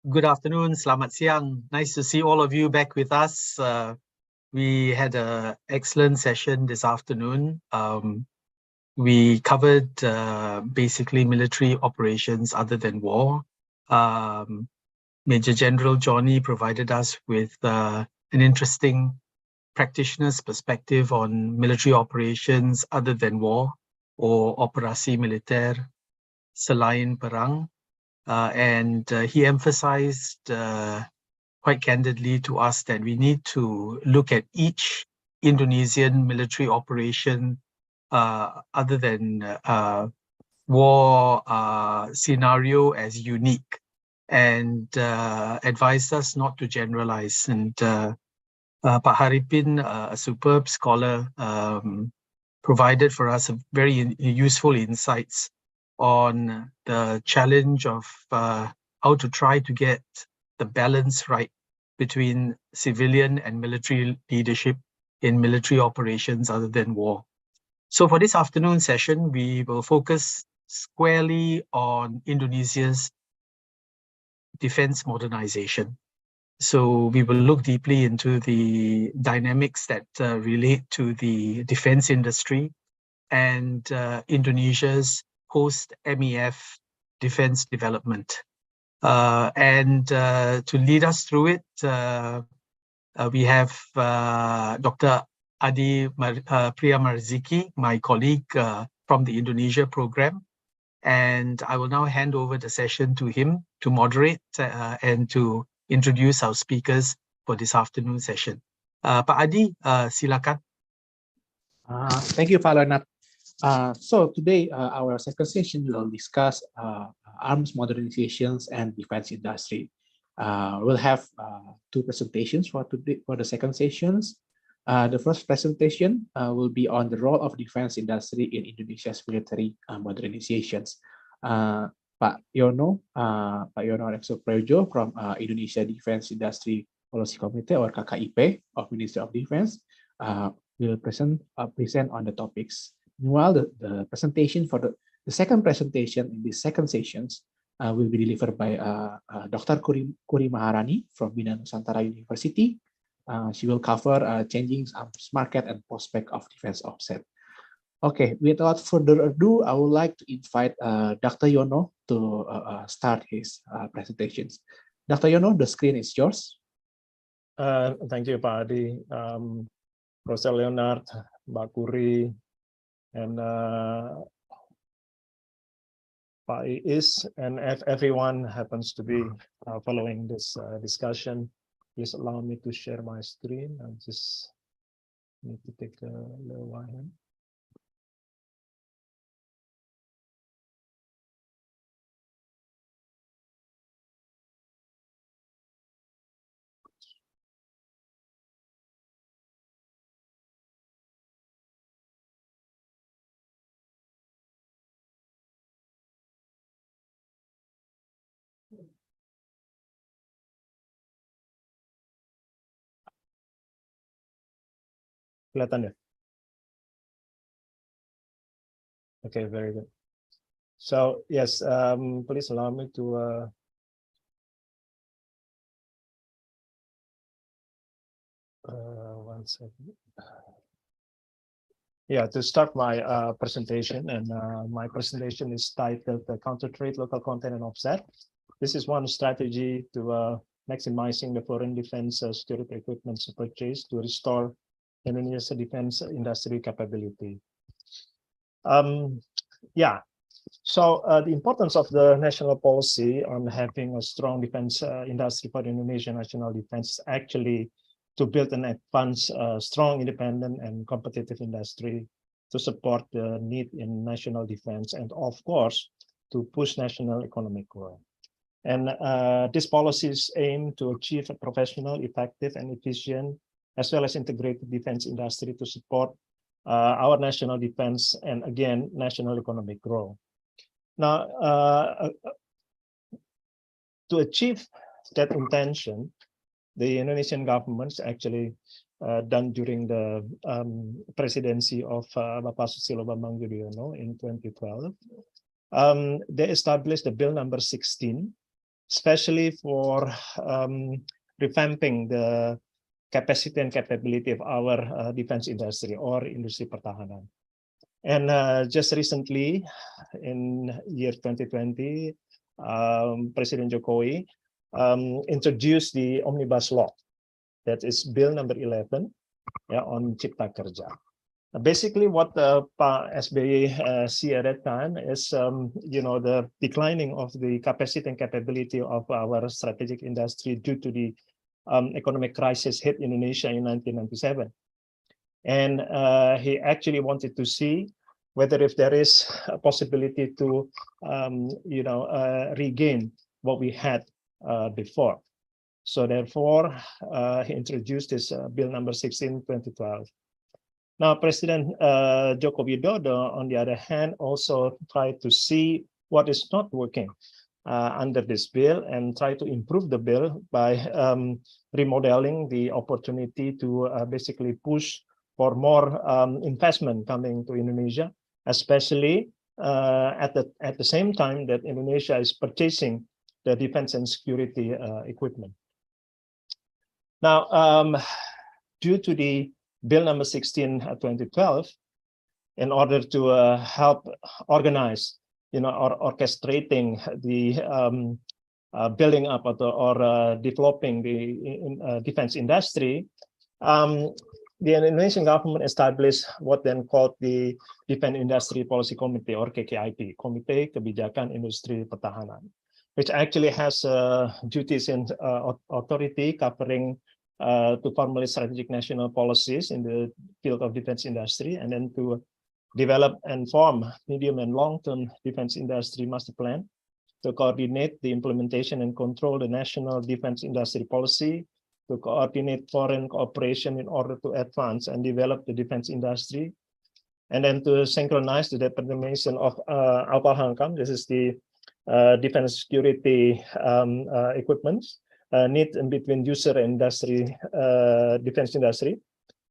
Good afternoon, selamat siang. Nice to see all of you back with us. We had an excellent session this afternoon. We covered basically military operations other than war. Major General Johnny provided us with an interesting practitioner's perspective on military operations other than war, or operasi militer selain perang. And he emphasized quite candidly to us that we need to look at each Indonesian military operation other than war scenario as unique, and advised us not to generalize. And Pak Haripin, a superb scholar, provided for us a very useful insights on the challenge of how to try to get the balance right between civilian and military leadership in military operations other than war. So for this afternoon session, we will focus squarely on Indonesia's defense modernization. So we will look deeply into the dynamics that relate to the defense industry and Indonesia's post-MEF defense development. And to lead us through it, we have Dr. Adi Priyamarziki, my colleague from the Indonesia program. And I will now hand over the session to him to moderate and to introduce our speakers for this afternoon session. Pak Adi, silakan. Thank you, Pak Leonard. So today, our second session will discuss arms modernizations and defense industry. We'll have two presentations for today for the second sessions. The first presentation will be on the role of defense industry in Indonesia's military modernizations. Pak Yono Rekso Prayojo from Indonesia Defense Industry Policy Committee, or KKIP of Ministry of Defense, will present on the topics. Meanwhile, the presentation for the second presentation in the second sessions will be delivered by Dr. Kuri Maharani from Bina Nusantara University. She will cover changing arms market and prospect of defense offset. Okay, without further ado, I would like to invite Dr. Yono to start his presentations. Dr. Yono, the screen is yours. Thank you, Pak Adi, Professor Leonard, Mbak Kuri, and Pak Is, and if everyone happens to be following this discussion, please allow me to share my screen. I just need to take a little while. Kelihatan ya? Okay, very good. So yes, please allow me to one second. Yeah, to start my presentation, and my presentation is titled "Counter Trade, Local Content and Offset." This is one strategy to maximizing the foreign defense security equipment purchase to restore Indonesia's defense industry capability. Yeah, so the importance of the national policy on having a strong defense industry for the Indonesian national defense is actually to build and advance a strong, independent, and competitive industry to support the need in national defense, and of course, to push national economic growth. And these policies aim to achieve a professional, effective, and efficient, as well as integrated defense industry to support our national defense and, again, national economic growth. Now, to achieve that intention, the Indonesian government actually done during the presidency of Bapak Susilo Bambang Yudhoyono in 2012. They established the Bill number 16, especially for revamping the capacity and capability of our defense industry or industri pertahanan. And just recently, in year 2020, President Jokowi introduced the Omnibus Law, that is Bill number 11, on Cipta Kerja. Basically, what Pak SBY see at that time is, the declining of the capacity and capability of our strategic industry due to the economic crisis hit Indonesia in 1997. And he actually wanted to see whether if there is a possibility to, regain what we had before. So therefore, he introduced this Bill number 16, 2012. Now, President Joko Widodo, on the other hand, also tried to see what is not working under this bill and try to improve the bill by remodeling the opportunity to basically push for more investment coming to Indonesia, especially at the same time that Indonesia is purchasing the defense and security equipment. Now, due to the Bill number 16, 2012, in order to help organize, or orchestrating the building up or developing the defense industry, the Indonesian government established what then called the Defense Industry Policy Committee, or KKIP, Komite Kebijakan Industri Pertahanan, which actually has duties and authority covering to formulate strategic national policies in the field of defense industry, and then to develop and form medium and long-term defense industry master plan, to coordinate the implementation and control the national defense industry policy, to coordinate foreign cooperation in order to advance and develop the defense industry, and then to synchronize the deployment of Alpha-Hankam. This is the defense security equipment need in between user and industry, defense industry,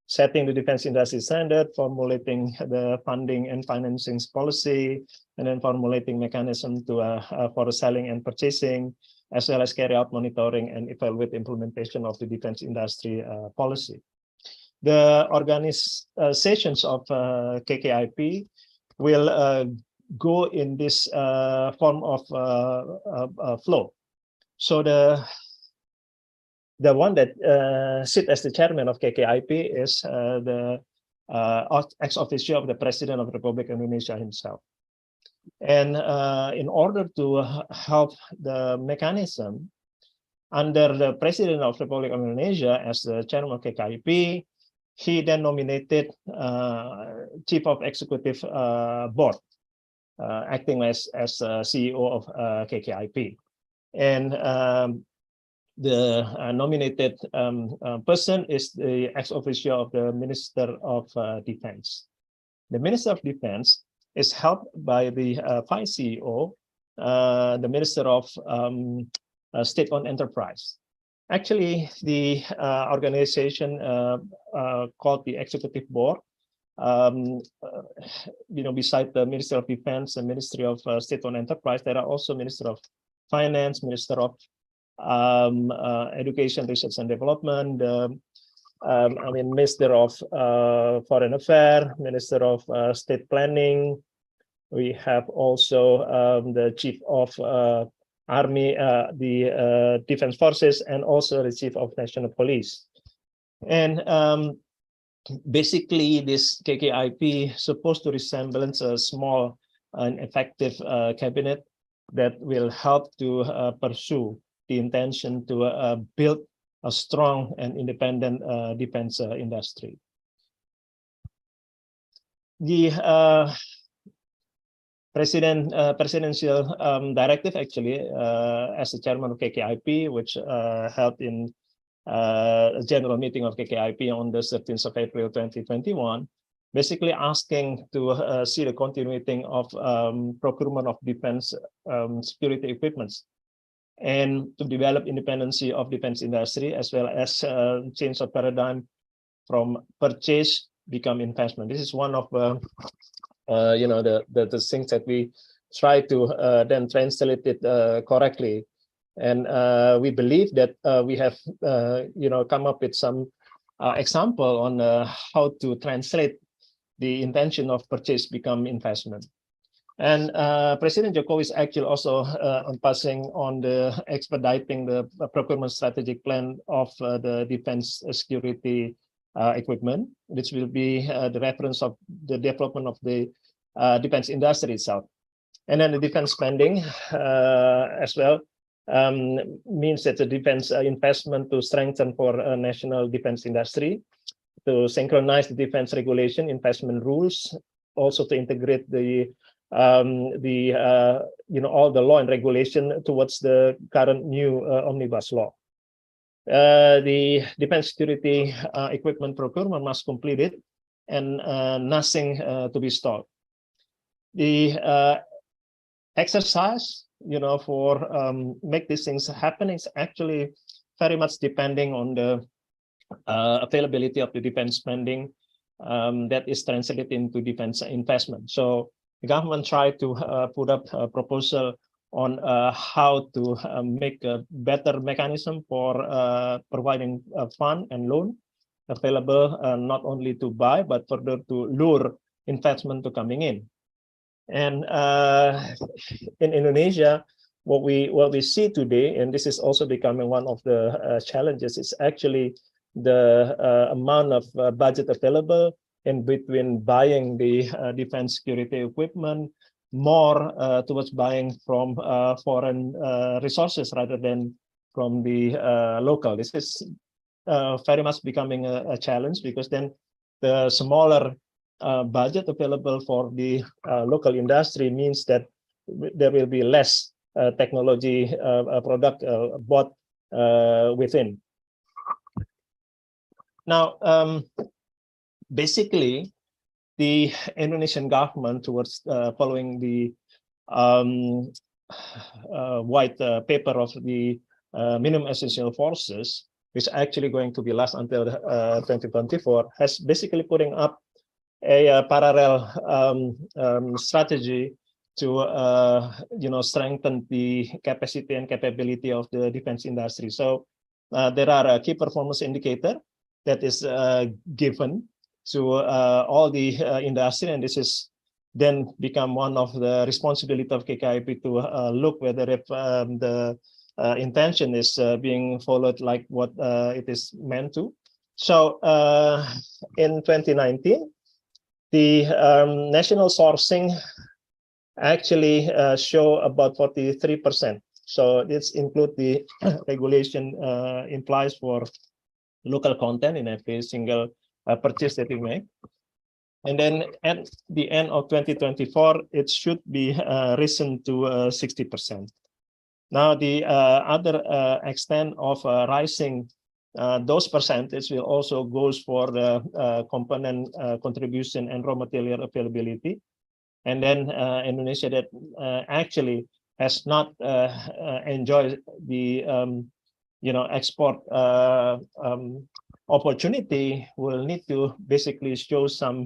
setting the defense industry standard, formulating the funding and financing policy, and then formulating mechanism to for selling and purchasing, as well as carry out monitoring and evaluate implementation of the defense industry policy. The organizations of KKIP will go in this form of flow. So the one that sit as the chairman of KKIP is the ex officio of the President of the Republic of Indonesia himself. And in order to help the mechanism, under the President of the Republic of Indonesia as the chairman of KKIP, he then nominated Chief of Executive Board, acting as CEO of KKIP. And the nominated person is the ex officio of the Minister of Defense. The Minister of Defense is helped by the Vice CEO, the Minister of State-owned Enterprise. Actually, the organization called the Executive Board, beside the Minister of Defense and Ministry of State-owned Enterprise, there are also Minister of Finance, Minister of Education, Research and Development, Minister of Foreign Affairs, Minister of State Planning. We have also the Chief of Army, the Defense Forces, and also the Chief of National Police. And basically, this KKIP is supposed to resemble a small and effective cabinet that will help to pursue the intention to build a strong and independent defense industry. The presidential directive, actually, as the chairman of KKIP, which held in a general meeting of KKIP on the 13th of April 2021, basically asking to see the continuity of procurement of defense security equipments, and to develop independency of defense industry, as well as change of paradigm from purchase become investment. This is one of the things that we try to then translate it correctly And we believe that we have, come up with some example on how to translate the intention of purchase become investment. And President Jokowi is actually also passing on the expediting the procurement strategic plan of the defense security equipment, which will be the reference of the development of the defense industry itself. And then the defense spending as well means that the defense investment to strengthen for national defense industry, to synchronize the defense regulation, investment rules, also to integrate the all the law and regulation towards the current new omnibus law. The defense security equipment procurement must complete it, and nothing to be stalled. The exercise, for make these things happen is actually very much depending on the availability of the defense spending that is translated into defense investment. So the government tried to put up a proposal on how to make a better mechanism for providing a fund and loan available not only to buy, but further to lure investment to coming in. And in Indonesia, what we see today, and this is also becoming one of the challenges, is actually the amount of budget available in between buying the defense security equipment more towards buying from foreign resources rather than from the local. This is very much becoming a challenge, because then the smaller budget available for the local industry means that there will be less technology product bought within. Now, basically, the Indonesian government, towards following the white paper of the minimum essential forces, which is actually going to be last until 2024, has basically putting up a parallel strategy to strengthen the capacity and capability of the defense industry. So there are a key performance indicator that is given to all the industry, and this is then become one of the responsibility of KKIP to look whether if the intention is being followed like what it is meant to. So in 2019, the national sourcing actually show about 43%. So this include the regulation implies for local content in every single purchase that we make. And then at the end of 2024, it should be risen to 60%. Now, the other extent of rising those percentage will also goes for the component contribution and raw material availability. And then Indonesia that actually has not enjoyed the export opportunity will need to basically show some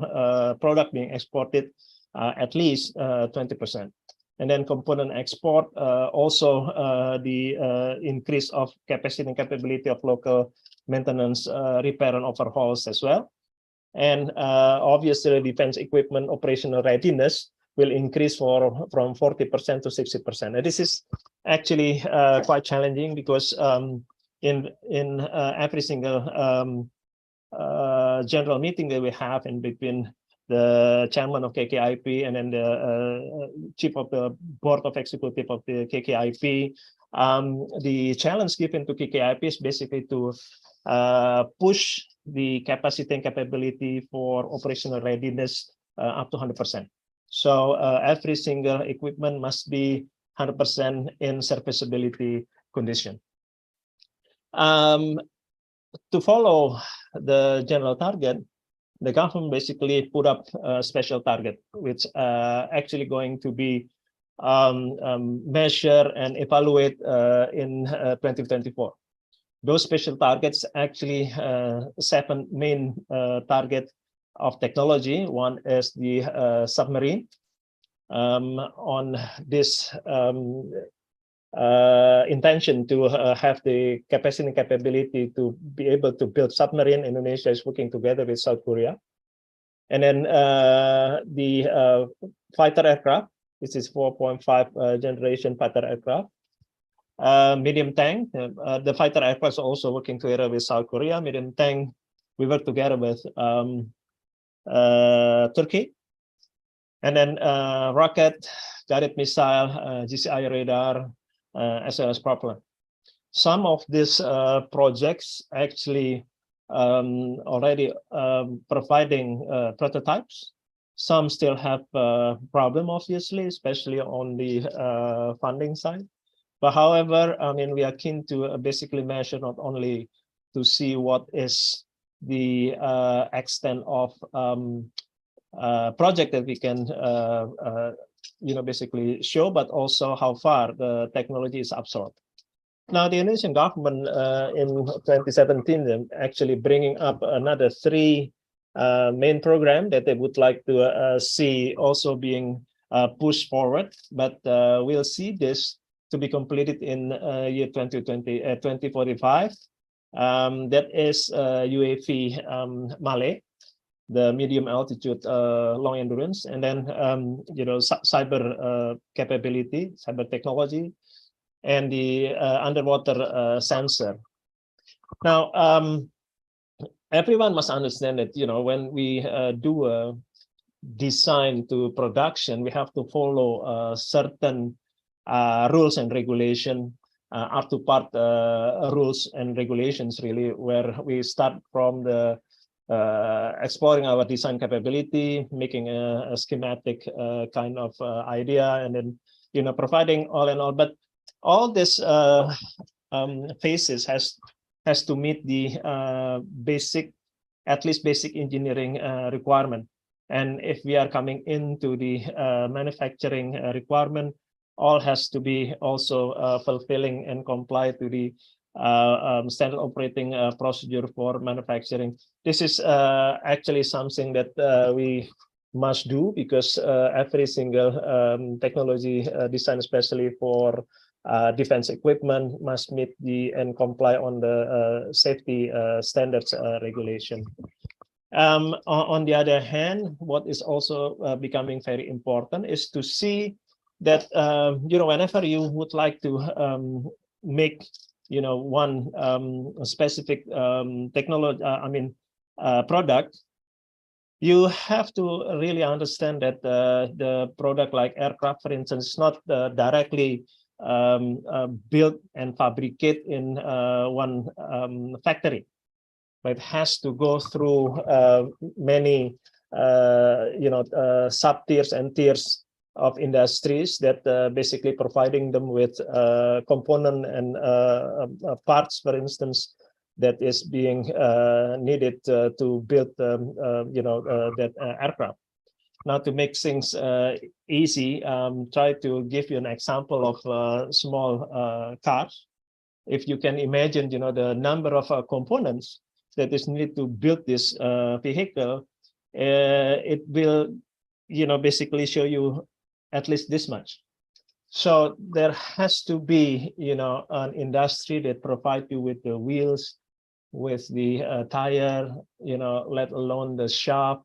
product being exported at least 20%. And then component export, also the increase of capacity and capability of local maintenance, repair and overhauls as well. And obviously defense equipment operational readiness will increase from 40% to 60%. And this is actually quite challenging, because in every single general meeting that we have in between the chairman of KKIP and then the chief of the board of executive of the KKIP, the challenge given to KKIP is basically to push the capacity and capability for operational readiness up to 100%. So every single equipment must be 100% in serviceability condition. To follow the general target, the government basically put up a special target, which actually going to be measure and evaluate in 2024. Those special targets actually 7 main target of technology. One is the submarine. On this intention to have the capacity and capability to be able to build submarine. Indonesia is working together with South Korea. And then the fighter aircraft, this is 4.5 generation fighter aircraft. Medium tank, the fighter aircraft is also working together with South Korea. Medium tank, we work together with Turkey. And then rocket, guided missile, GCI radar, as well as propellant. Some of these projects actually already providing prototypes. Some still have problem, obviously, especially on the funding side. But however, I mean, we are keen to basically measure not only to see what is the extent of project that we can basically show, but also how far the technology is absorbed. Now, the Indonesian government in 2017 actually bringing up another 3 main program that they would like to see also being pushed forward, but we'll see this to be completed in year 2045. That is UAV Malay, the medium altitude long endurance, and then cyber capability, cyber technology, and the underwater sensor. Now, everyone must understand that when we do a design to production, we have to follow certain rules and regulation, up to part rules and regulations, really, where we start from the exploring our design capability, making a schematic kind of idea, and then providing all in all. But all this phases has to meet the basic, at least basic engineering requirement. And if we are coming into the manufacturing requirement, all has to be also fulfilling and comply to the standard operating procedure for manufacturing. This is actually something that we must do, because every single technology design, especially for defense equipment, must meet the and comply on the safety standards regulation. On the other hand, what is also becoming very important is to see that whenever you would like to make one specific technology, product, you have to really understand that the product like aircraft, for instance, is not directly built and fabricate in one factory, but it has to go through many sub tiers and tiers of industries that basically providing them with component and parts, for instance, that is being needed to build that aircraft. Now, to make things easy, try to give you an example of small cars. If you can imagine, the number of components that is needed to build this vehicle, it will, basically show you at least this much. So there has to be, an industry that provides you with the wheels, with the tire, let alone the shaft,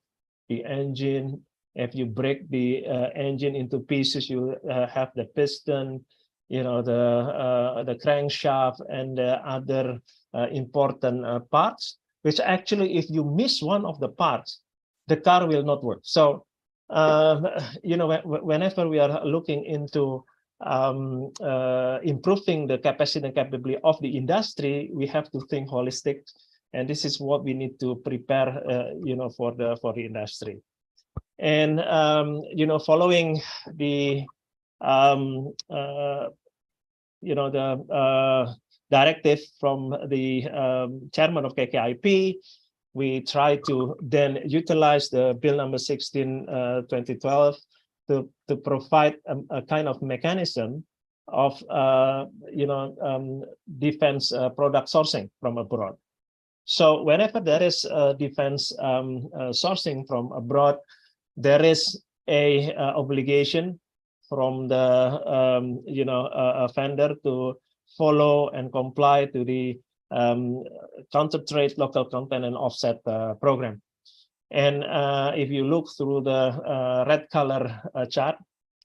the engine. If you break the engine into pieces, you have the piston, the crankshaft, and the other important parts, which actually, if you miss one of the parts, the car will not work. So, whenever we are looking into improving the capacity and capability of the industry, we have to think holistic, and this is what we need to prepare, for the industry. And following the directive from the chairman of KKIP, we try to then utilize the Bill number 16, 2012 to provide a kind of mechanism of defense product sourcing from abroad. So whenever there is defense sourcing from abroad, there is a obligation from the vendor to follow and comply to the counter trade local content and offset program. And if you look through the red color chart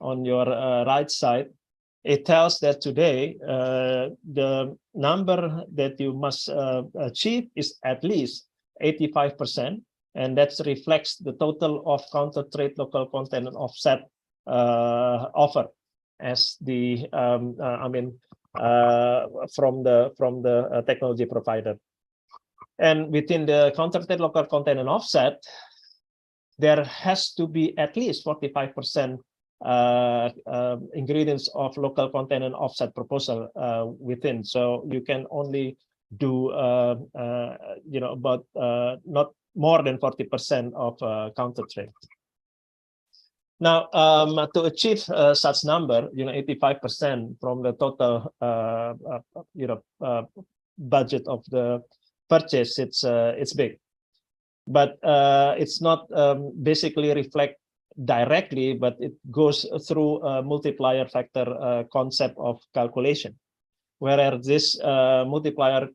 on your right side, it tells that today the number that you must achieve is at least 85%, and that reflects the total of counter trade local content and offset offer as the from the technology provider. And within the counter trade local content and offset, there has to be at least 45% ingredients of local content and offset proposal within. So you can only do about not more than 40% of counter trade. Now, to achieve such number, 85% from the total budget of the purchase, it's big, but it's not basically reflect directly, but it goes through a multiplier factor concept of calculation, whereas this multiplier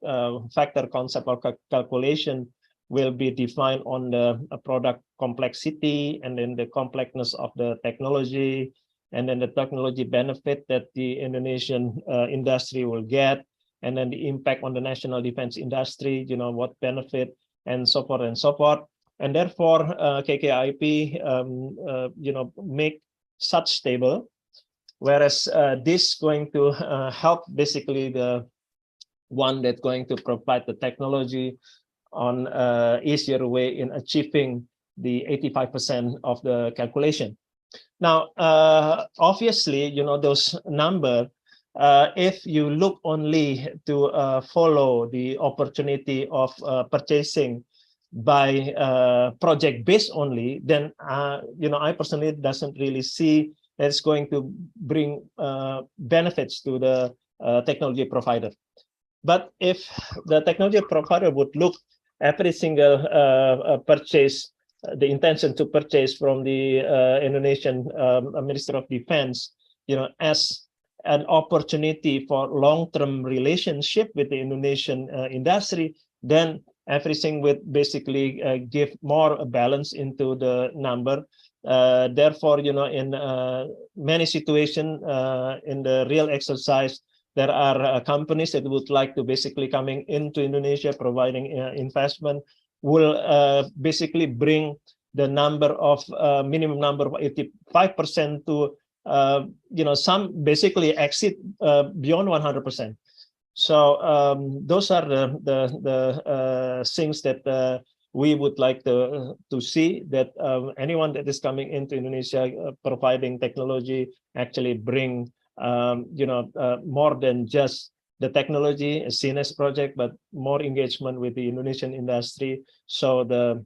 factor concept of calculation will be defined on the product complexity, and then the complexness of the technology, and then the technology benefit that the Indonesian industry will get, and then the impact on the national defense industry, what benefit, and so forth and so forth. And therefore, KKIP, make such table, whereas this going to help basically the one that's going to provide the technology on easier way in achieving the 85% of the calculation. Now, obviously, those number, if you look only to follow the opportunity of purchasing by project based only, then I personally doesn't really see that it's going to bring benefits to the technology provider. But if the technology provider would look every single purchase, the intention to purchase from the Indonesian Minister of Defense, as an opportunity for long-term relationship with the Indonesian industry, then everything would basically give more balance into the number. Therefore, in many situations in the real exercise, there are companies that would like to basically coming into Indonesia, providing investment, will basically bring the number of minimum number of 85% to some basically exit beyond 100%. So those are the things that we would like to see, that anyone that is coming into Indonesia providing technology actually bring more than just the technology, a CNS project, but more engagement with the Indonesian industry. So the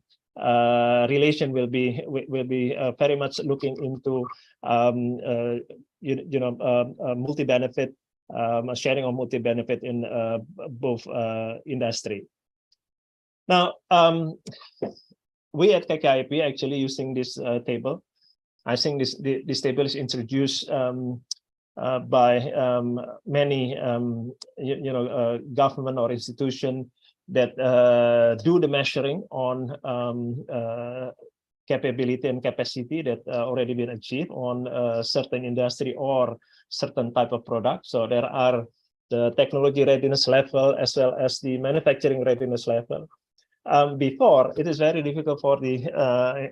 relation will be very much looking into multi-benefit, sharing of multi-benefit in both industry. Now, we at KKIP actually using this table. I think this table is introduced by many government or institution that do the measuring on capability and capacity that already been achieved on a certain industry or certain type of product. So there are the technology readiness level as well as the manufacturing readiness level. Before, it is very difficult for the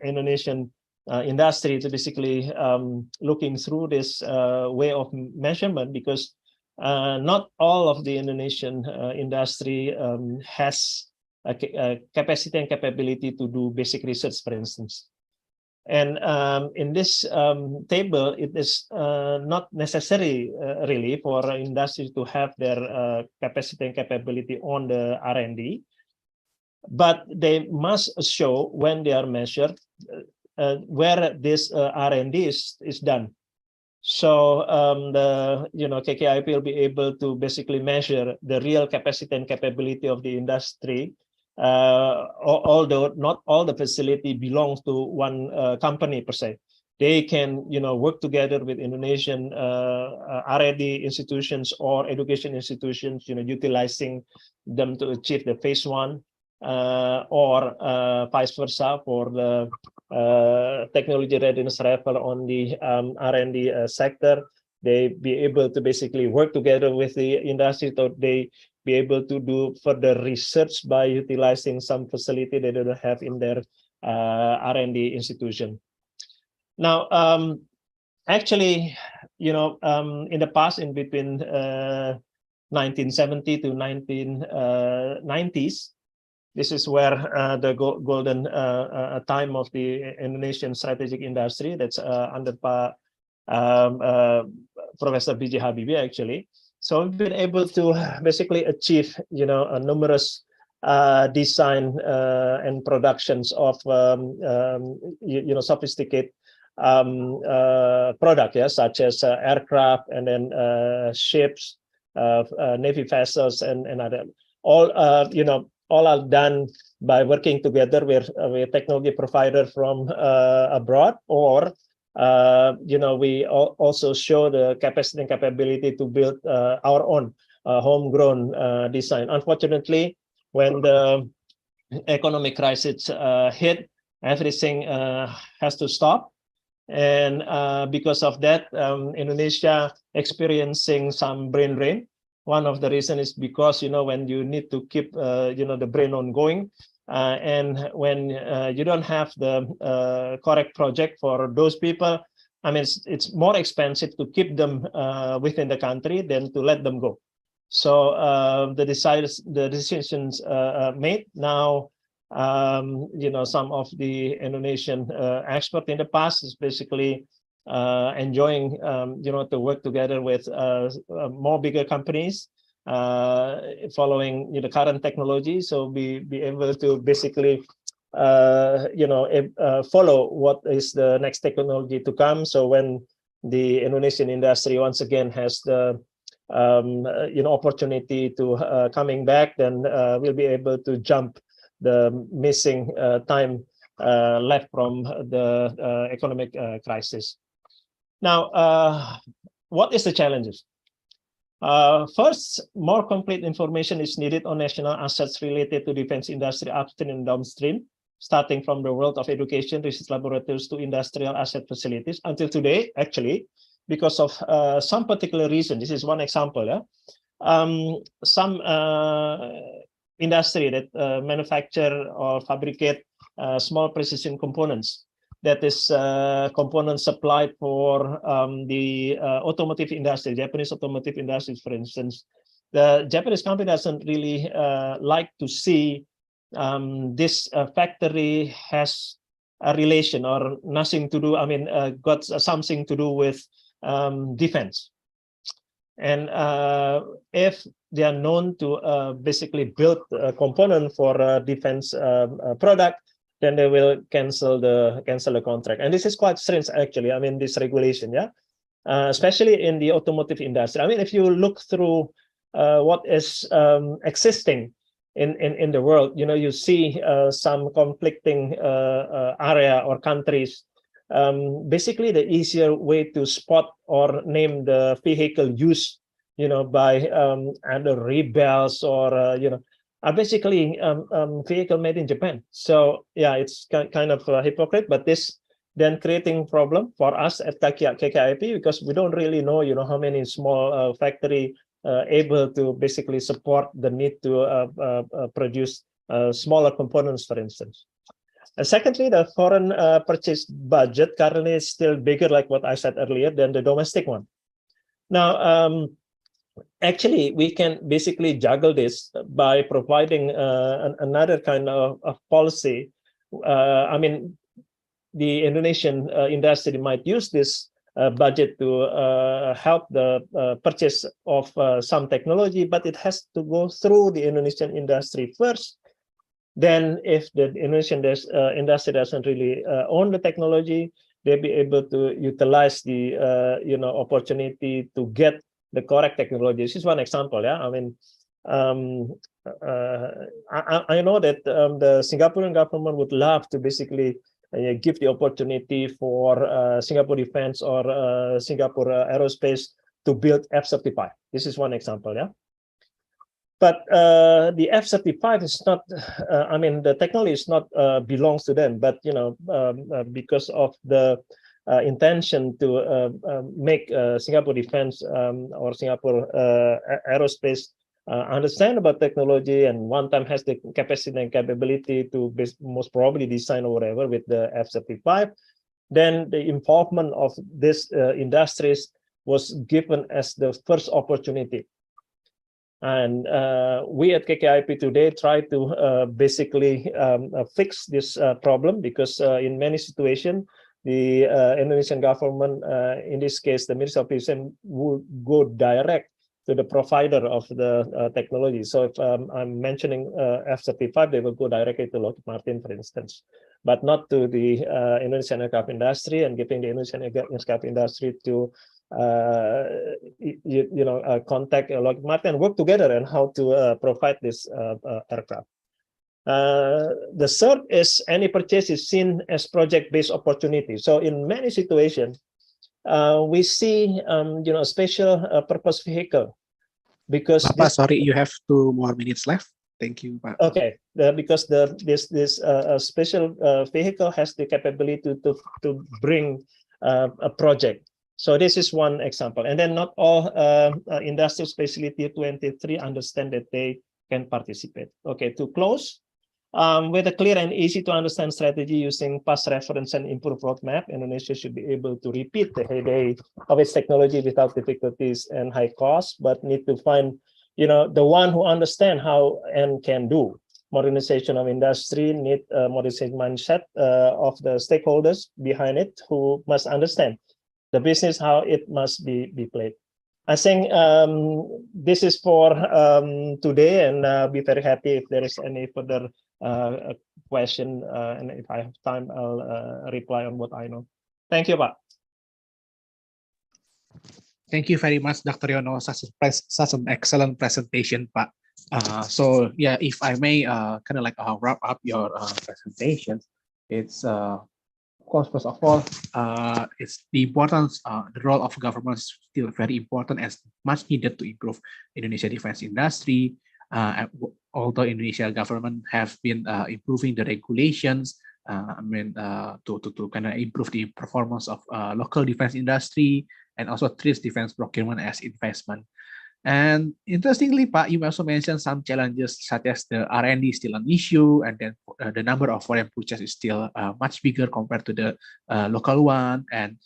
Indonesian industry to basically looking through this way of measurement, because not all of the Indonesian industry has a capacity and capability to do basic research, for instance. And in this table, it is not necessary really for industry to have their capacity and capability on the R&D, but they must show when they are measured where this R&D is done. So the KKIP will be able to basically measure the real capacity and capability of the industry, although not all the facility belongs to one company per se. they can, work together with Indonesian R&D institutions or education institutions, utilizing them to achieve the phase 1, or vice versa for the technology readiness level on the R&D sector. They be able to basically work together with the industry, so they be able to do further research by utilizing some facility they don't have in their R&D institution. Now, actually, in the past, in between 1970 to 1990s, this is where the golden time of the Indonesian strategic industry, that's under Professor B.J. Habibie, actually. So we've been able to basically achieve, numerous design and productions of, sophisticated product, such as aircraft, and then ships, navy vessels, and other. All all are done by working together with a technology provider from abroad, or we also show the capacity and capability to build our own homegrown design. Unfortunately, when the economic crisis hit, everything has to stop. And because of that, Indonesia experiencing some brain drain. One of the reasons is because, when you need to keep, the brain ongoing, and when you don't have the correct project for those people, I mean, it's more expensive to keep them within the country than to let them go. So the decisions made now, some of the Indonesian experts in the past is basically enjoying, to work together with more bigger companies, following the current technology, so be able to basically follow what is the next technology to come. So when the Indonesian industry once again has the opportunity to coming back, then we'll be able to jump the missing time left from the economic crisis. Now, what is the challenges? First, more complete information is needed on national assets related to defense industry upstream and downstream, starting from the world of education, research laboratories to industrial asset facilities. Until today, actually, because of some particular reason, this is one example, some industry that manufacture or fabricate small precision components, that is components supplied for the automotive industry, Japanese automotive industries, for instance. The Japanese company doesn't really like to see this factory has a relation or nothing to do, got something to do with defense. And if they are known to basically build a component for a defense product, then they will cancel the contract. And this is quite strange, actually. This regulation, especially in the automotive industry. If you look through what is existing in the world, you see some conflicting area or countries. Basically, the easier way to spot or name the vehicle used, by either rebels or are basically vehicle made in Japan. So yeah, it's kind of hypocrite, but this then creating problem for us at KKIP, because we don't really know, how many small factory able to basically support the need to produce smaller components, for instance. Secondly, the foreign purchase budget currently is still bigger, like what I said earlier, than the domestic one. Now, actually, we can basically juggle this by providing another kind of policy. The Indonesian industry might use this budget to help the purchase of some technology, but it has to go through the Indonesian industry first. Then, if the Indonesian industry doesn't really own the technology, they'll be able to utilize the opportunity to get the correct technology. This is one example. I know that the Singaporean government would love to basically give the opportunity for Singapore Defense or Singapore Aerospace to build F-35. This is one example, yeah. But the F-35 is not, I mean, the technology is not belongs to them, but, because of the intention to make Singapore Defense or Singapore Aerospace understand about technology, and one time has the capacity and capability to most probably design or whatever with the F-35, then the involvement of this industries was given as the first opportunity. And we at KKIP today try to basically fix this problem, because in many situations, the Indonesian government, in this case, the Ministry of Defense, would go direct to the provider of the technology. So if I'm mentioning F-35, they will go directly to Lockheed Martin, for instance, but not to the Indonesian aircraft industry, and giving the Indonesian aircraft industry to contact Lockheed Martin and work together on how to provide this aircraft. The third is any purchase is seen as project-based opportunity. So in many situations, we see a special purpose vehicle, because Bapak, sorry, you have 2 more minutes left. Thank you, Pak. Okay, because this special vehicle has the capability to bring a project. So this is one example. And then not all industrial specialty 23 understand that they can participate. Okay, to close, with a clear and easy to understand strategy using past reference and improved roadmap, Indonesia should be able to repeat the heyday of its technology without difficulties and high costs, but need to find, the one who understand how and can do. Modernization of industry need a modernization mindset of the stakeholders behind it, who must understand the business, how it must be played. I think this is for today, and be very happy if there is any further question, and if I have time, I'll reply on what I know. Thank you, Pak. Thank you very much, Dr. Yono. Such an excellent presentation, Pak. So yeah, if I may kind of like wrap up your presentation, it's of course, first of all, it's the importance, the role of government is still very important, as much needed to improve Indonesia defense industry. Although Indonesia government have been improving the regulations, to kind of improve the performance of local defense industry, and also treats defense procurement as investment. And interestingly, Pak, you also mentioned some challenges such as the R&D is still an issue, and then the number of foreign purchase is still much bigger compared to the local one, and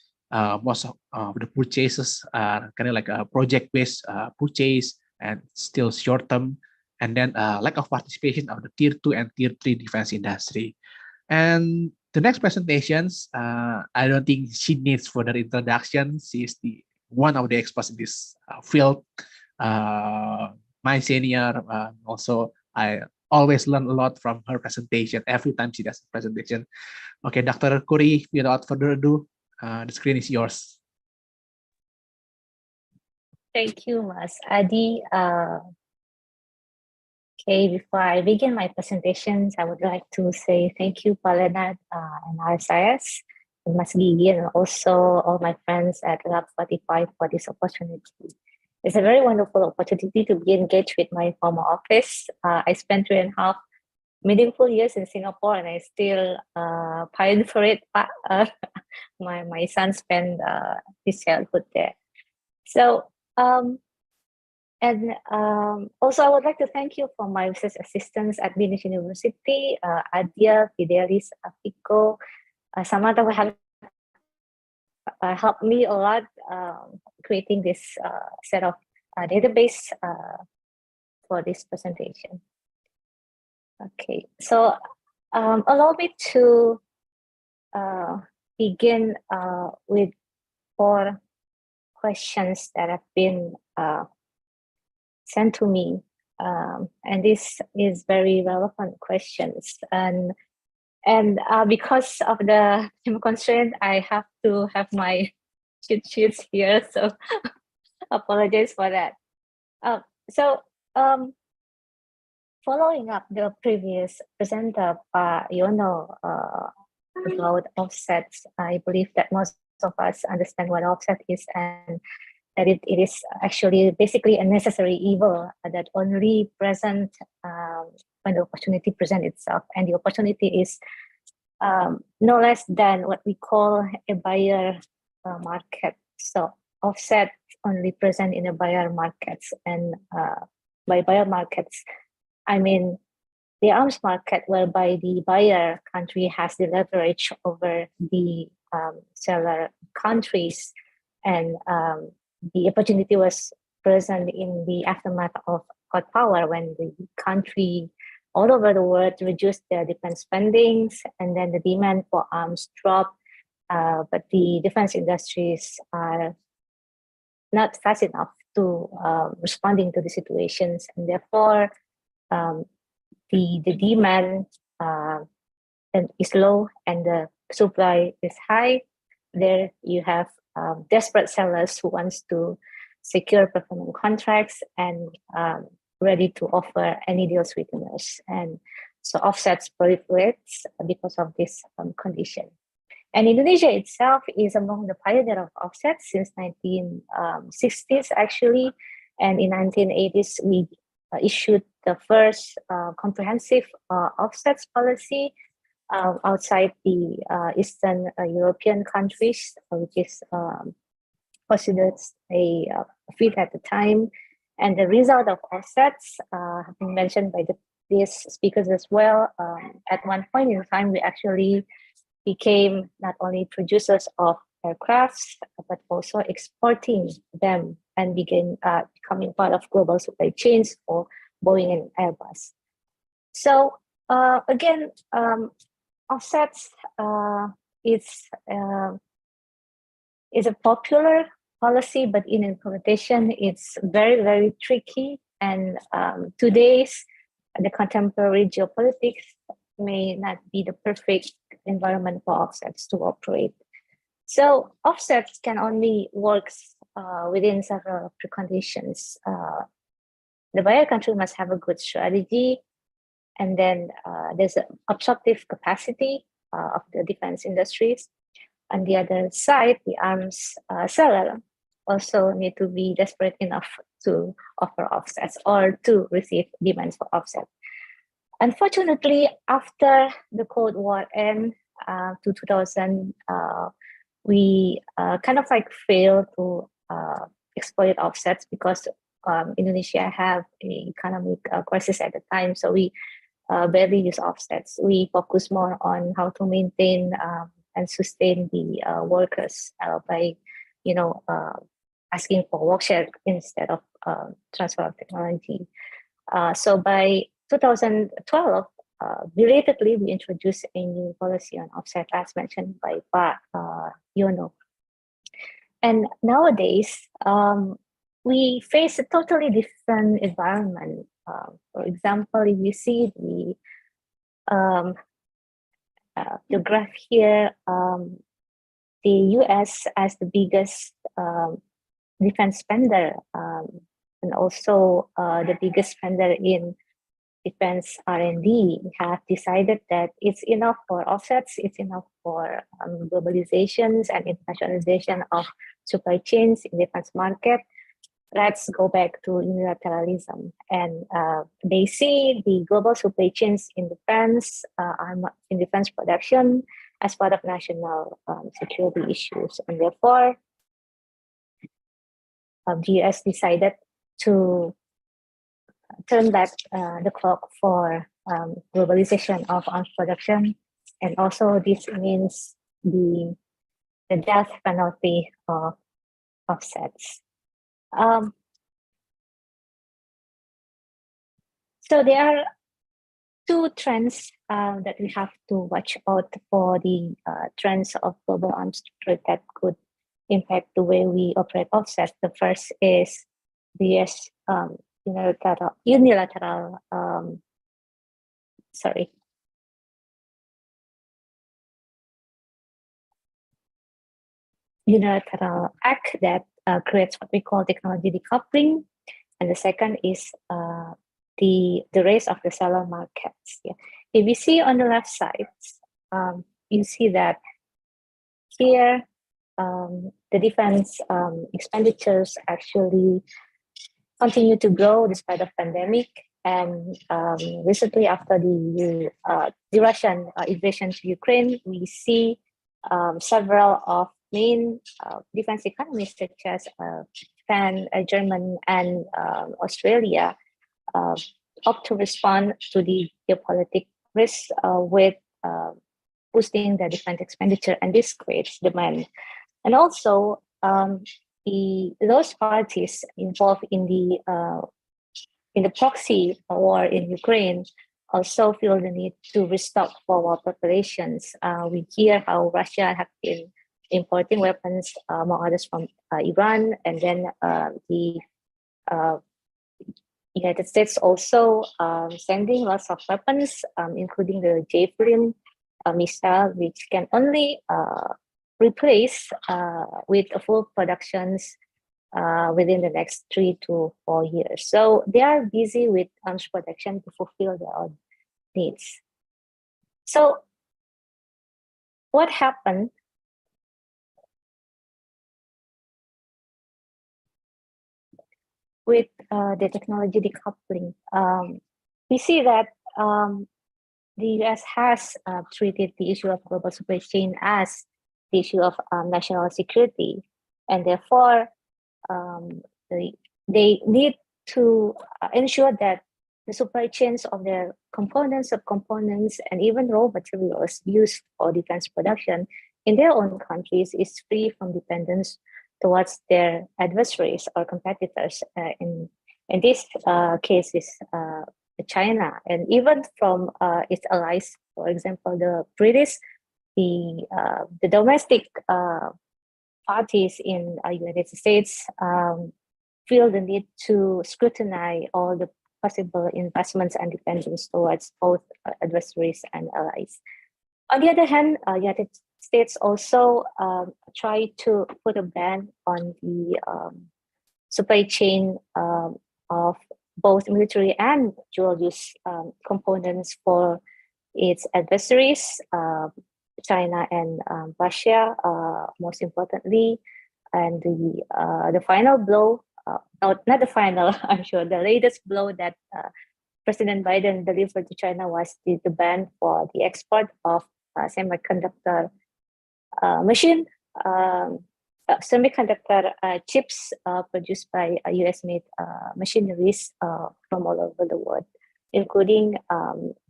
most of the purchases are kind of like a project-based purchase and still short-term, and then lack of participation of the Tier 2 and Tier 3 defense industry. And the next presentations, I don't think she needs further introduction. She is one of the experts in this field. My senior, also I always learn a lot from her presentation every time she does a presentation. Okay, Dr. Kuri, without further ado, the screen is yours. Thank you, Mas Adi. Okay, before I begin my presentations, I would like to say thank you, Palenat and RSIS, and Mas Gigi, and also all my friends at Lab 45 for this opportunity. It's a very wonderful opportunity to be engaged with my former office. I spent 3.5 meaningful years in Singapore, and I still pine for it. My son spent his childhood there. So, also I would like to thank you for my research assistants at Readiness University, Adia, Fidelis, Afiko, Samantha, who have helped me a lot creating this set of database for this presentation. Okay, so allow me to begin with 4 questions that have been sent to me, and this is very relevant questions, and because of the time constraint, I have to have my cheat sheets here, so apologize for that. Following up the previous presenter, Pak Yono, about offsets. I believe that most of us understand what offset is, and that it is actually basically a necessary evil that only present when the opportunity presents itself. And the opportunity is no less than what we call a buyer market. So offset only present in a buyer markets, and by buyer markets, I mean the arms market, whereby the buyer country has the leverage over the seller countries, and the opportunity was present in the aftermath of hot power, when the country all over the world reduced their defense spendings, and then the demand for arms dropped. But the defense industries are not fast enough to responding to the situations, and therefore the demand is low and the supply is high. There you have desperate sellers who wants to secure performance contracts and ready to offer any deal sweeteners. And so offsets proliferates because of this condition. And Indonesia itself is among the pioneers of offsets since 1960s actually. And in 1980s, we issued the first comprehensive offsets policy outside the Eastern European countries, which is considered a feat at the time. And the result of offsets have been mentioned by these speakers as well. At one point in time, we actually became not only producers of aircrafts, but also exporting them and began becoming part of global supply chains for Boeing and Airbus. So again, offsets is a popular policy, but in implementation, it's very, very tricky. And today's the contemporary geopolitics may not be the perfect environment for offsets to operate. So offsets can only work within several preconditions. The buyer country must have a good strategy, and then there's an absorptive capacity of the defense industries. On the other side, the arms seller also need to be desperate enough to offer offsets or to receive demands for offset. Unfortunately, after the Cold War end to 2000, we kind of like failed to exploit offsets because Indonesia have an economic crisis at the time. So we barely use offsets. We focus more on how to maintain and sustain the workers by, asking for work share instead of transfer of technology. So by 2012, belatedly, we introduced a new policy on offset, as mentioned by Pak Yono. And nowadays, we face a totally different environment. For example, if you see the graph here, the US as the biggest defense spender and also the biggest spender in defense R&D have decided that it's enough for offsets, it's enough for globalizations and internationalization of supply chains in defense market. Let's go back to unilateralism. And they see the global supply chains in defense, in defense production as part of national security issues. And therefore, the US decided to turn back the clock for globalization of arms production. And also this means the death penalty of offsets. So there are two trends that we have to watch out for, the trends of global arms trade that could impact the way we operate offsets. The first is the US unilateral act that creates what we call technology decoupling, and the second is the race of the seller markets. Yeah. If we see on the left side, you see that here the defense expenditures actually continue to grow despite the pandemic. And recently, after the Russian invasion to Ukraine, we see several of main defense economies such as Japan, Germany, and Australia opt to respond to the geopolitical risks with boosting the defense expenditure, and this creates demand. And also, those parties involved in the proxy war in Ukraine also feel the need to restock for war preparations. We hear how Russia have been importing weapons, among others, from Iran, and then the United States also sending lots of weapons, including the Javelin missile, which can only replace with a full productions within the next 3 to 4 years. So they are busy with arms production to fulfill their own needs. So what happened with the technology decoupling? We see that the US has treated the issue of global supply chain as the issue of national security, and therefore they need to ensure that the supply chains of their components, subcomponents, and even raw materials used for defense production in their own countries is free from dependence towards their adversaries or competitors. In this case is China, and even from its allies, for example, the British, the domestic parties in the United States feel the need to scrutinize all the possible investments and dependence towards both adversaries and allies. On the other hand, United States also try to put a ban on the supply chain of both military and dual-use components for its adversaries, China and Russia, most importantly. And the final blow, not the final, I'm sure, the latest blow that President Biden delivered to China was the ban for the export of semiconductor chips produced by US-made machineries from all over the world, including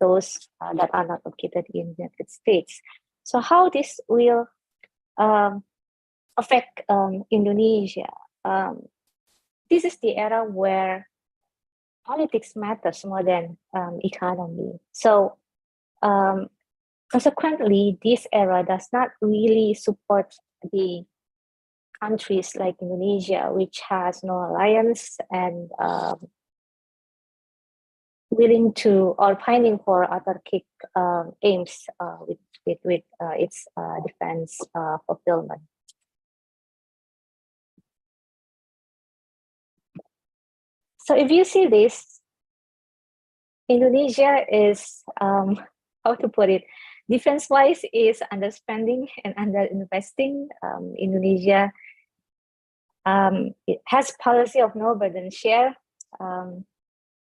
those that are not located in the United States. So how this will affect Indonesia? This is the era where politics matters more than economy. So consequently, this era does not really support the countries like Indonesia, which has no alliance and willing to or pining for autarkic aims with its defense fulfillment. So if you see this, Indonesia is, how to put it, defense-wise is underspending and underinvesting. Indonesia it has policy of no burden share,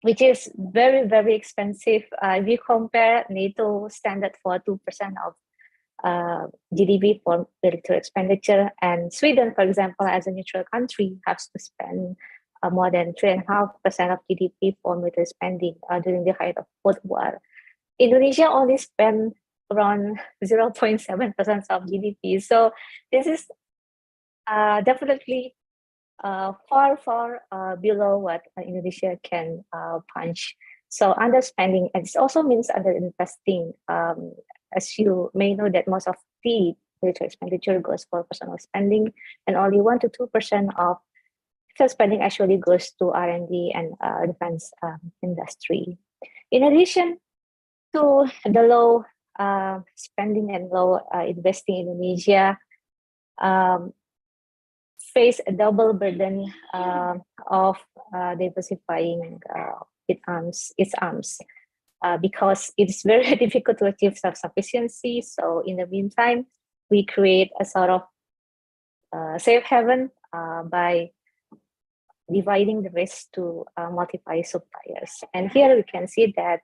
which is very, very expensive. If you compare NATO standard for 2% of GDP for military expenditure, and Sweden, for example, as a neutral country, has to spend more than 3.5% of GDP for military spending during the height of Cold War. Indonesia only spent around 0.7% of GDP. So this is definitely far below what Indonesia can punch. So underspending, and it also means underinvesting. As you may know, that most of the military expenditure goes for personal spending, and only 1 to 2% of defense spending actually goes to R&D and defense industry. In addition to the low spending and low investing, Indonesia face a double burden of diversifying its arms. because it's very difficult to achieve self-sufficiency. So in the meantime, we create a sort of safe haven by dividing the risk to multiple suppliers. And here we can see that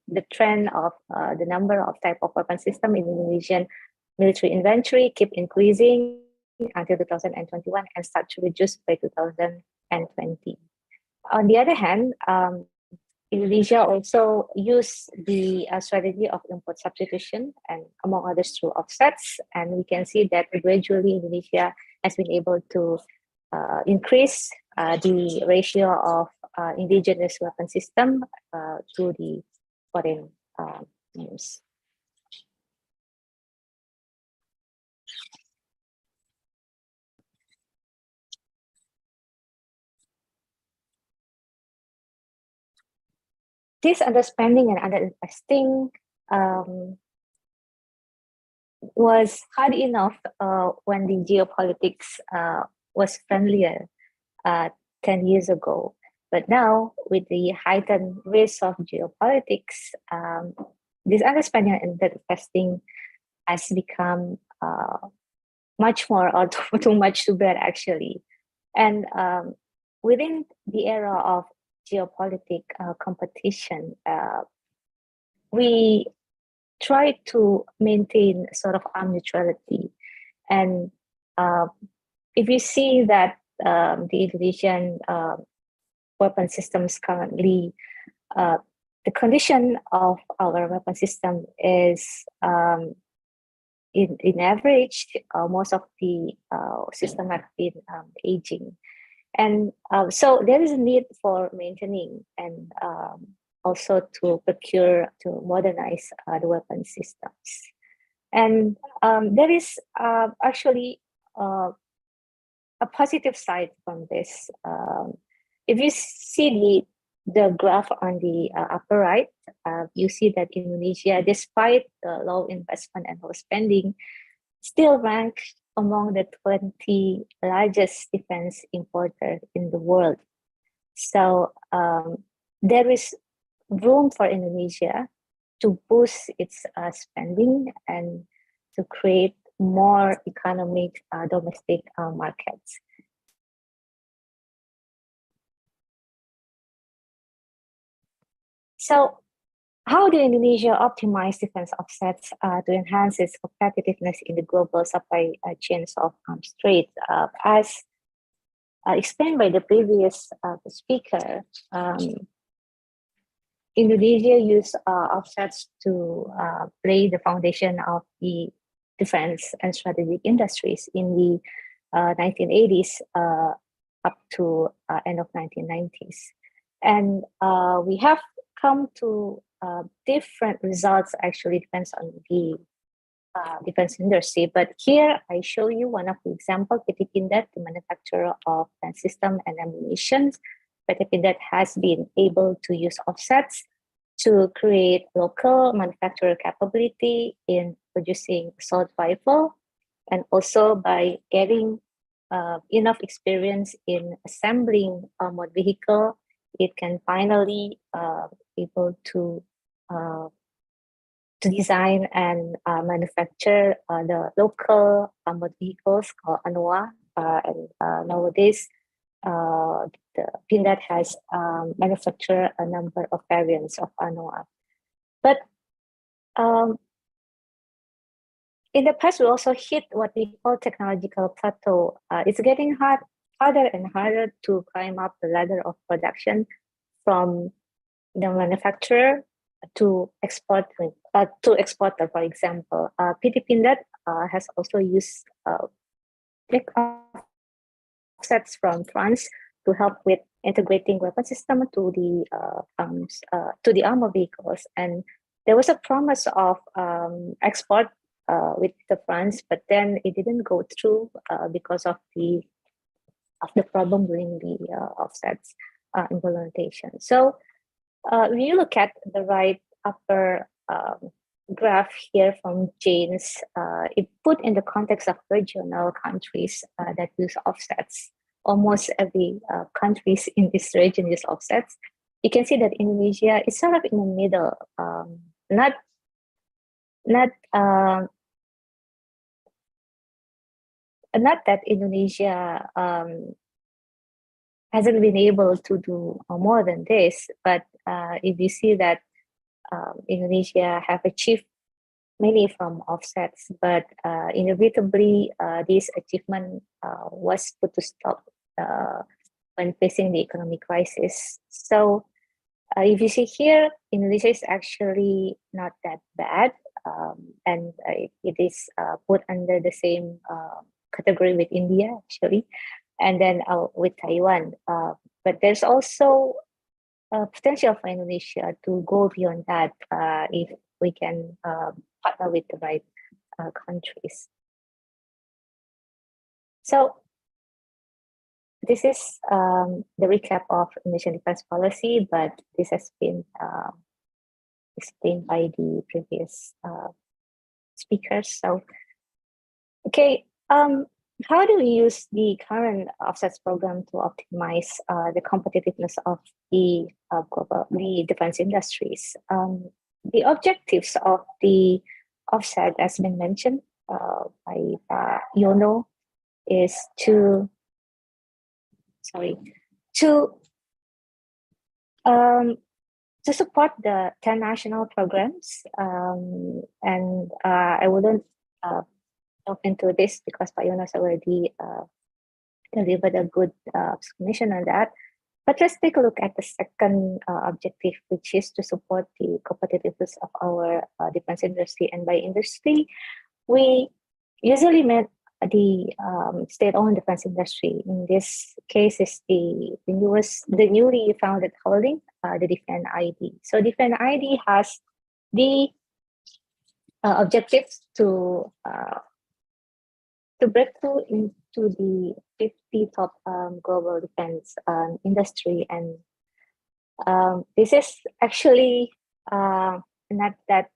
the trend of the number of type of weapon system in Indonesian military inventory keep increasing until 2021 and start to reduce by 2020. On the other hand, Indonesia also used the strategy of import substitution and among others through offsets. And we can see that gradually Indonesia has been able to increase the ratio of indigenous weapon system to the foreign use. This underspending and underinvesting was hard enough when the geopolitics was friendlier 10 years ago. But now, with the heightened risk of geopolitics, this underspending and underinvesting has become much more or too much to bear, actually. And within the era of geopolitical competition, we try to maintain sort of arm neutrality. And if you see that the Indonesian weapon systems currently, the condition of our weapon system is in average, most of the system have been aging. And so there is a need for maintaining and also to procure, to modernize the weapon systems. And there is actually a positive side from this. If you see the graph on the upper right, you see that Indonesia, despite the low investment and low spending, still ranks among the 20 largest defense importers in the world. So there is room for Indonesia to boost its spending and to create more economic domestic markets. So how do Indonesia optimize defense offsets to enhance its competitiveness in the global supply chains of arms trade? As explained by the previous speaker, Indonesia used offsets to lay the foundation of the defense and strategic industries in the 1980s up to end of 1990s. And we have come to different results, actually depends on the defense industry. But here I show you one of the examples, PT Pindad, the manufacturer of defense system and ammunition. PT Pindad has been able to use offsets to create local manufacturer capability in producing assault rifle, and also by getting enough experience in assembling armored vehicle, it can finally able to design and manufacture the local armored vehicles called ANOA. And nowadays, the Pindad has manufactured a number of variants of ANOA. But in the past, we also hit what we call technological plateau. It's getting harder and harder to climb up the ladder of production from the manufacturer to exporter. For example, PT Pindad has also used offsets from France to help with integrating weapon system to the armor vehicles. And there was a promise of export with the France, but then it didn't go through because of the problem during the offsets implementation. So when you look at the right upper graph here from James, it put in the context of regional countries that use offsets. Almost every countries in this region use offsets. you can see that Indonesia is sort of in the middle, not that Indonesia hasn't been able to do more than this, but if you see that Indonesia have achieved many from offsets, but inevitably this achievement was put to stop when facing the economic crisis. So if you see here, Indonesia is actually not that bad, and it is put under the same category with India, actually, and then with Taiwan. But there's also potential for Indonesia to go beyond that if we can partner with the right countries. So this is the recap of Indonesian defense policy, but this has been explained by the previous speakers. So, okay, how do we use the current offsets program to optimize the competitiveness of the defense industries? The objectives of the offset, as been mentioned by Yono, is to support the 10 national programs, and I wouldn't talk into this because Yono has already delivered a good explanation on that. But let's take a look at the second objective, which is to support the competitiveness of our defense industry. And by industry, we usually meant the state-owned defense industry. In this case, is the newly founded holding, the Defend ID. So Defend ID has the objectives to break through into the 50 top global defense industry, and this is actually not that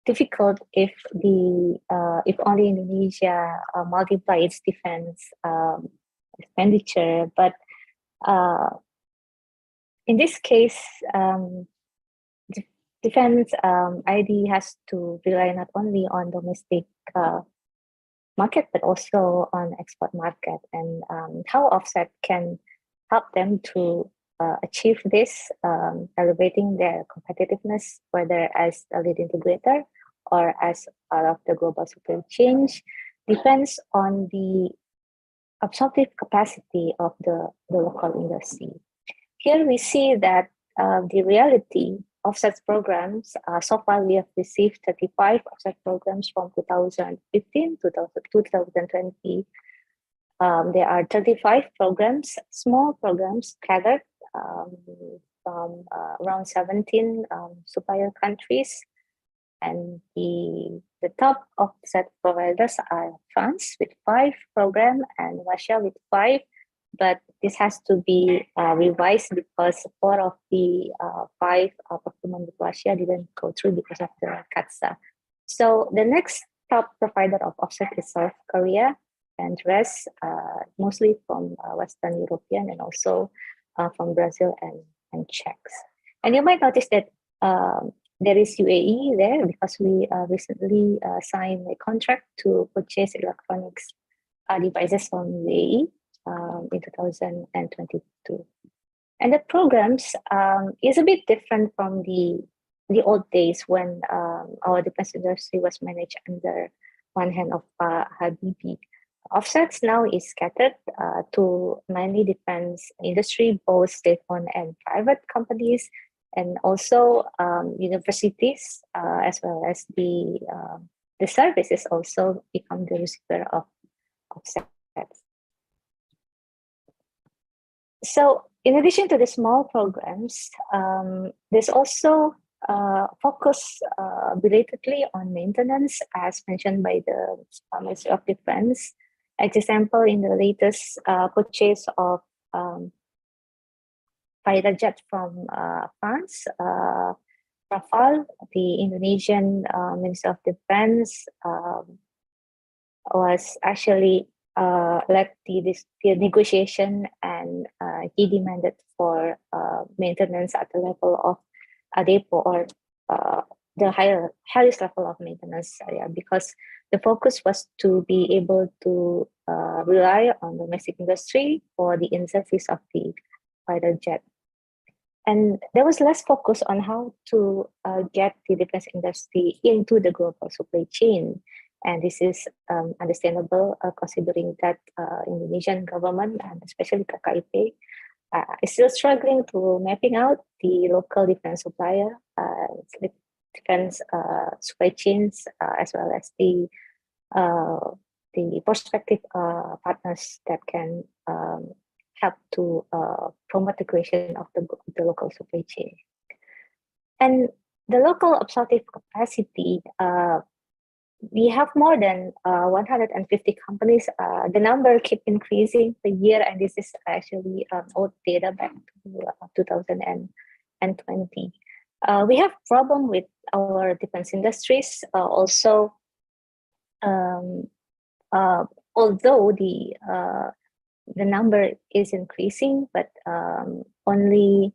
difficult if only Indonesia multiply its defense expenditure. But in this case, defense ID has to rely not only on domestic market but also on export market, and how offset can help them to achieve this, elevating their competitiveness, whether as a lead integrator or as part of the global supply chain, depends on the absorptive capacity of the local industry. Here we see that the reality offsets programs, so far we have received 35 offset programs from 2015 to 2020. There are 35 programs, small programs gathered from around 17 supplier countries, and the top offset providers are France with 5 programs and Russia with 5, but this has to be revised because 4 of the 5 procurement with Russia didn't go through because of the CATSA. So the next top provider of offset is South Korea, and rest mostly from Western European and also from Brazil and Czechs. And you might notice that there is UAE there because we recently signed a contract to purchase electronics devices from UAE in 2022. And the programs is a bit different from the old days when our defense industry was managed under one hand of Habibie. Offsets now is scattered to mainly defense industry, both state-owned and private companies, and also universities, as well as the services also become the receiver of offsets. So in addition to the small programs, there's also focus belatedly on maintenance, as mentioned by the Ministry of Defense. Example, in the latest purchase of fighter jet from France, Rafale, the Indonesian Minister of Defense was actually led the negotiation and he demanded for maintenance at the level of a depot or the highest level of maintenance area, because the focus was to be able to rely on domestic industry for the in-service of the fighter jet. And there was less focus on how to get the defense industry into the global supply chain. And this is understandable considering that Indonesian government and especially KKIP is still struggling to mapping out the local defense supplier, defense supply chains, as well as the prospective partners that can help to promote the creation of the local supply chain. And the local absorptive capacity, we have more than 150 companies. The number keep increasing per year, and this is actually old data back to 2020. We have problem with our defense industries also. Although the number is increasing, but only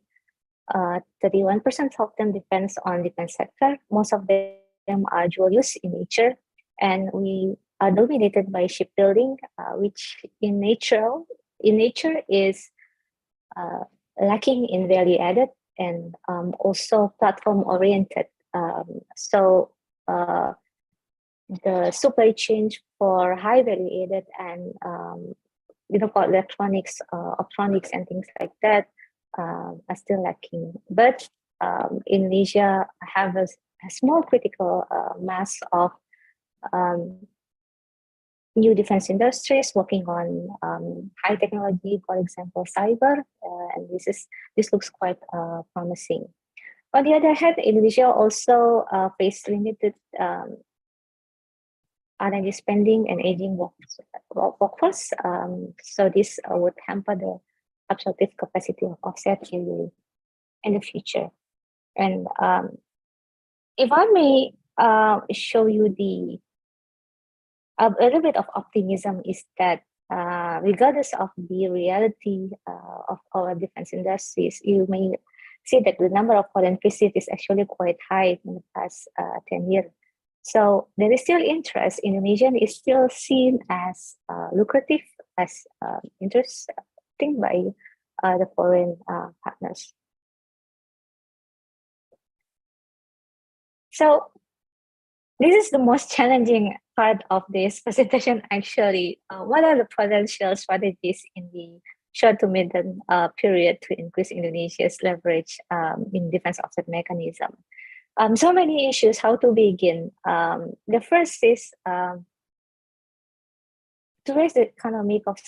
31% of them depends on defense sector. Most of them are dual use in nature, and we are dominated by shipbuilding, which in nature is lacking in value added and also platform oriented. So the supply chain for high value added and for electronics, optronics, and things like that are still lacking. But Indonesia have a small critical mass of new defense industries working on high technology, for example, cyber, and this looks quite promising. On the other hand, Indonesia also face limited R&D spending and aging workforce. So this would hamper the absorptive capacity of offset in the future. And if I may show you a little bit of optimism, is that regardless of the reality of our defense industries, you may see that the number of foreign visits is actually quite high in the past 10 years. So there is still interest. Indonesian is still seen as lucrative, as interesting by the foreign partners. So this is the most challenging part of this presentation, actually. What are the potential strategies in the short to medium period to increase Indonesia's leverage in defense offset mechanism? So many issues, how to begin. The first is to raise the economic of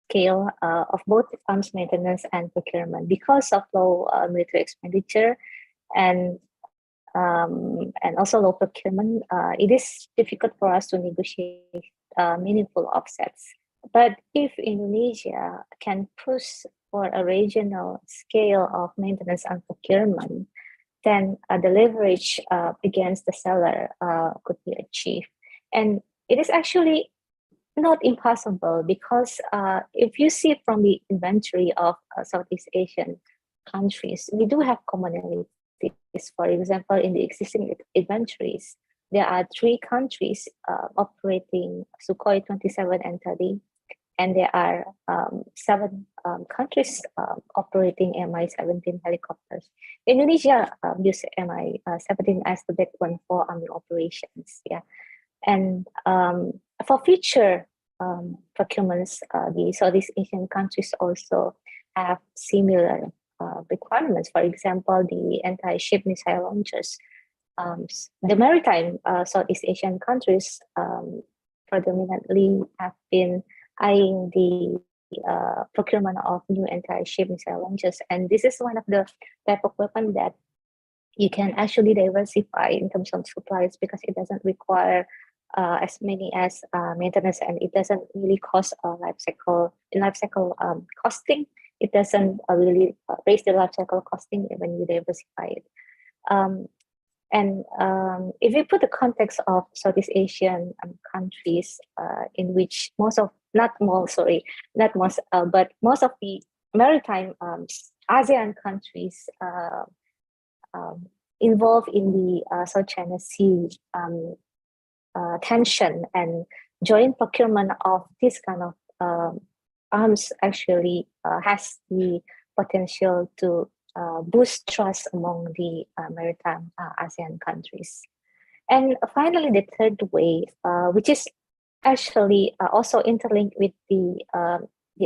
scale of both arms maintenance and procurement. Because of low military expenditure and also low procurement, it is difficult for us to negotiate meaningful offsets. But if Indonesia can push for a regional scale of maintenance and procurement, then the leverage against the seller could be achieved. And it is actually not impossible, because if you see from the inventory of Southeast Asian countries, we do have commonalities. For example, in the existing inventories, there are 3 countries operating Sukhoi 27 and 30, and there are 7 countries operating Mi-17 helicopters. Indonesia uses Mi-17 as the backbone for army operations. Yeah, and for future procurements, the Southeast Asian countries also have similar requirements. For example, the anti-ship missile launchers. The maritime Southeast Asian countries predominantly have been eyeing the procurement of new anti-ship missile launchers, and this is one of the type of weapon that you can actually diversify in terms of supplies, because it doesn't require as many as maintenance, and it doesn't really cost life cycle costing. It doesn't really raise the life cycle costing when you diversify it. And if we put the context of Southeast Asian countries, in which most of the maritime ASEAN countries involved in the South China Sea tension, and joint procurement of this kind of arms actually has the potential to boost trust among the maritime ASEAN countries. And finally, the third way, which is actually also interlinked with the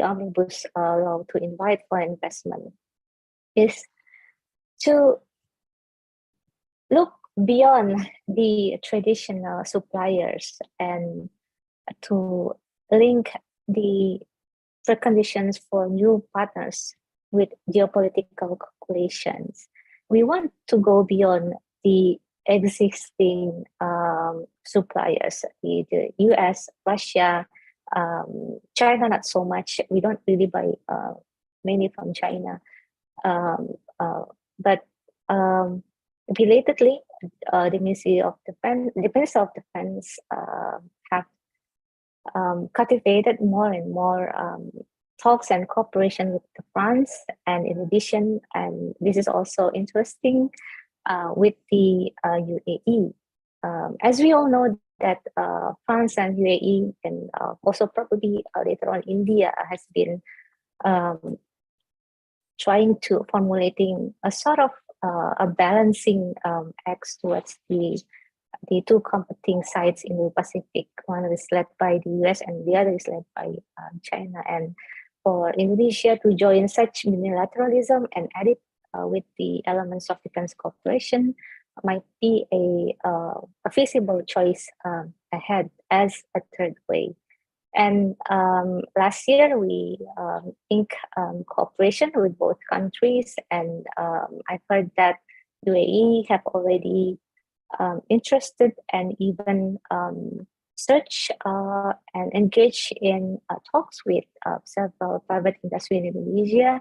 omnibus law to invite foreign investment, is to look beyond the traditional suppliers and to link the preconditions for new partners with geopolitical calculations. We want to go beyond the existing suppliers, the US, Russia, China, not so much. We don't really buy many from China. But relatedly, the Ministry of Defense have cultivated more and more talks and cooperation with France, and in addition, and this is also interesting, with the UAE. As we all know that France and UAE, and also probably later on India, has been trying to formulating a sort of a balancing act towards the two competing sides in the Pacific. One is led by the US and the other is led by China. And for Indonesia to join such unilateralism and add it with the elements of defense cooperation might be a feasible choice ahead as a third way. And last year we inked cooperation with both countries, and I've heard that UAE have already interested and even search and engage in talks with several private industry in Indonesia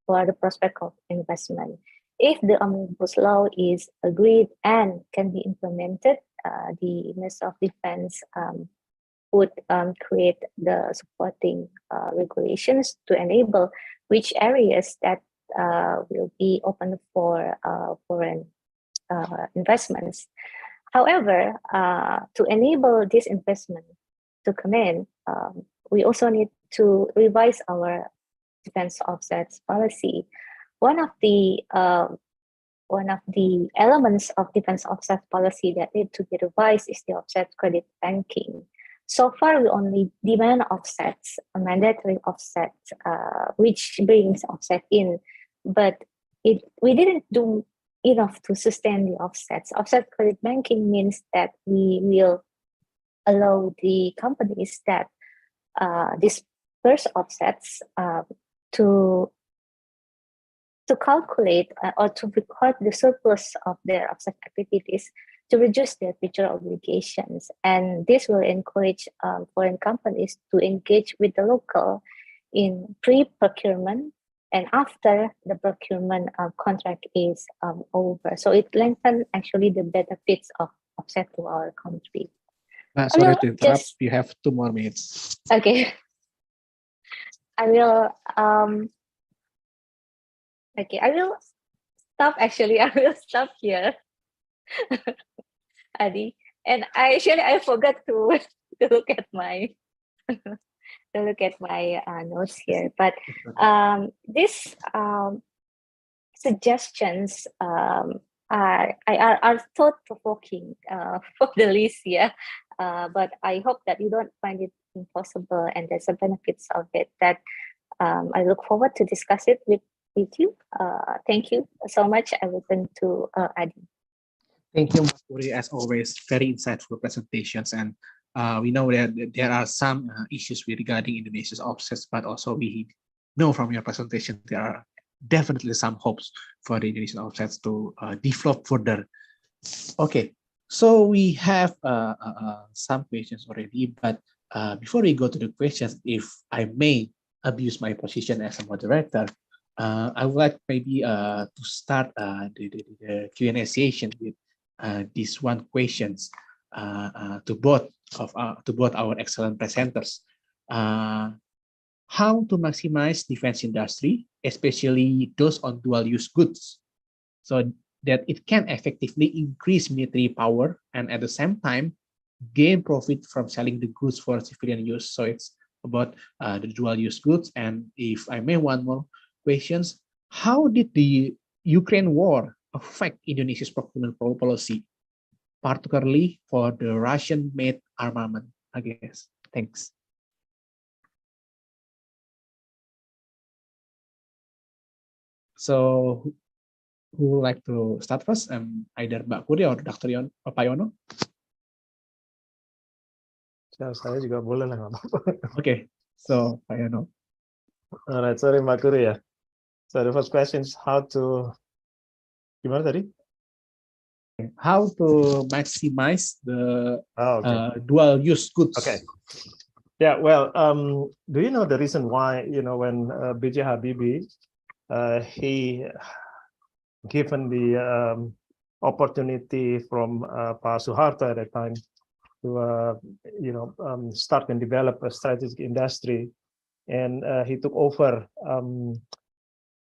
for the prospect of investment. If the omnibus law is agreed and can be implemented, the Minister of Defense would create the supporting regulations to enable which areas that will be open for foreign investments. However, to enable this investment to come in, we also need to revise our defense offsets policy. One of the elements of defense offset policy that need to be revised is the offset credit banking. So far, we only demand offsets, mandatory offsets, which brings offset in, but we didn't do enough to sustain the offsets. Offset credit banking means that we will allow the companies that disperse offsets to calculate or to record the surplus of their offset activities to reduce their future obligations. And this will encourage foreign companies to engage with the local in pre-procurement and after the procurement contract is over. So it lengthens actually the benefits of offset to our country. Sorry to interrupt, you have 2 more minutes. Okay. I will okay, I will stop here. Adi. And I forgot to look at my notes here. But these suggestions are thought-provoking for the list here. But I hope that you don't find it impossible, and there's some benefits of it that I look forward to discuss it with you. Thank you so much. I will turn to Adi. Thank you, Mas Puri, as always, very insightful presentations. And we know that there are some issues regarding Indonesia's offsets, but also we know from your presentation there are definitely some hopes for the Indonesian offsets to develop further. Okay, so we have some questions already, but before we go to the questions, if I may abuse my position as a moderator, I would like maybe to start the Q&A session with these one questions to both our excellent presenters. how to maximize defense industry, especially those on dual-use goods, so that it can effectively increase military power and at the same time gain profit from selling the goods for civilian use. So it's about the dual-use goods. And if I may, one more questions: how did the Ukraine war affect Indonesia's procurement policy, particularly for the Russian-made armament? I guess. Thanks. So who would like to start first? Either Mbak Kuri or Dr. Pak Yono? Saya juga boleh lah. Okay, so Pak Yono. Alright, sorry Mbak Kuri ya. So the first question is how to, gimana tadi? How to maximize the Okay. dual-use goods? Okay. Yeah, well, do you know the reason why, when B.J. Habibie, he given the opportunity from Pak Suharto at that time to, start and develop a strategic industry, and he took over,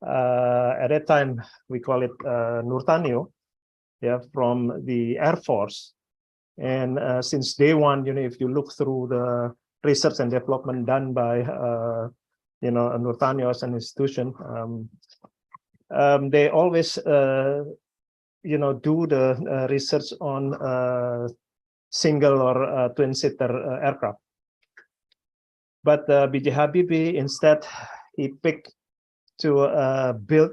at that time, we call it Nurtanio, yeah, from the Air Force. And since day one, if you look through the research and development done by, Nurtanio as an institution, they always, do the research on single or twin-seater aircraft. But B.J. Habibie, instead, he picked to build,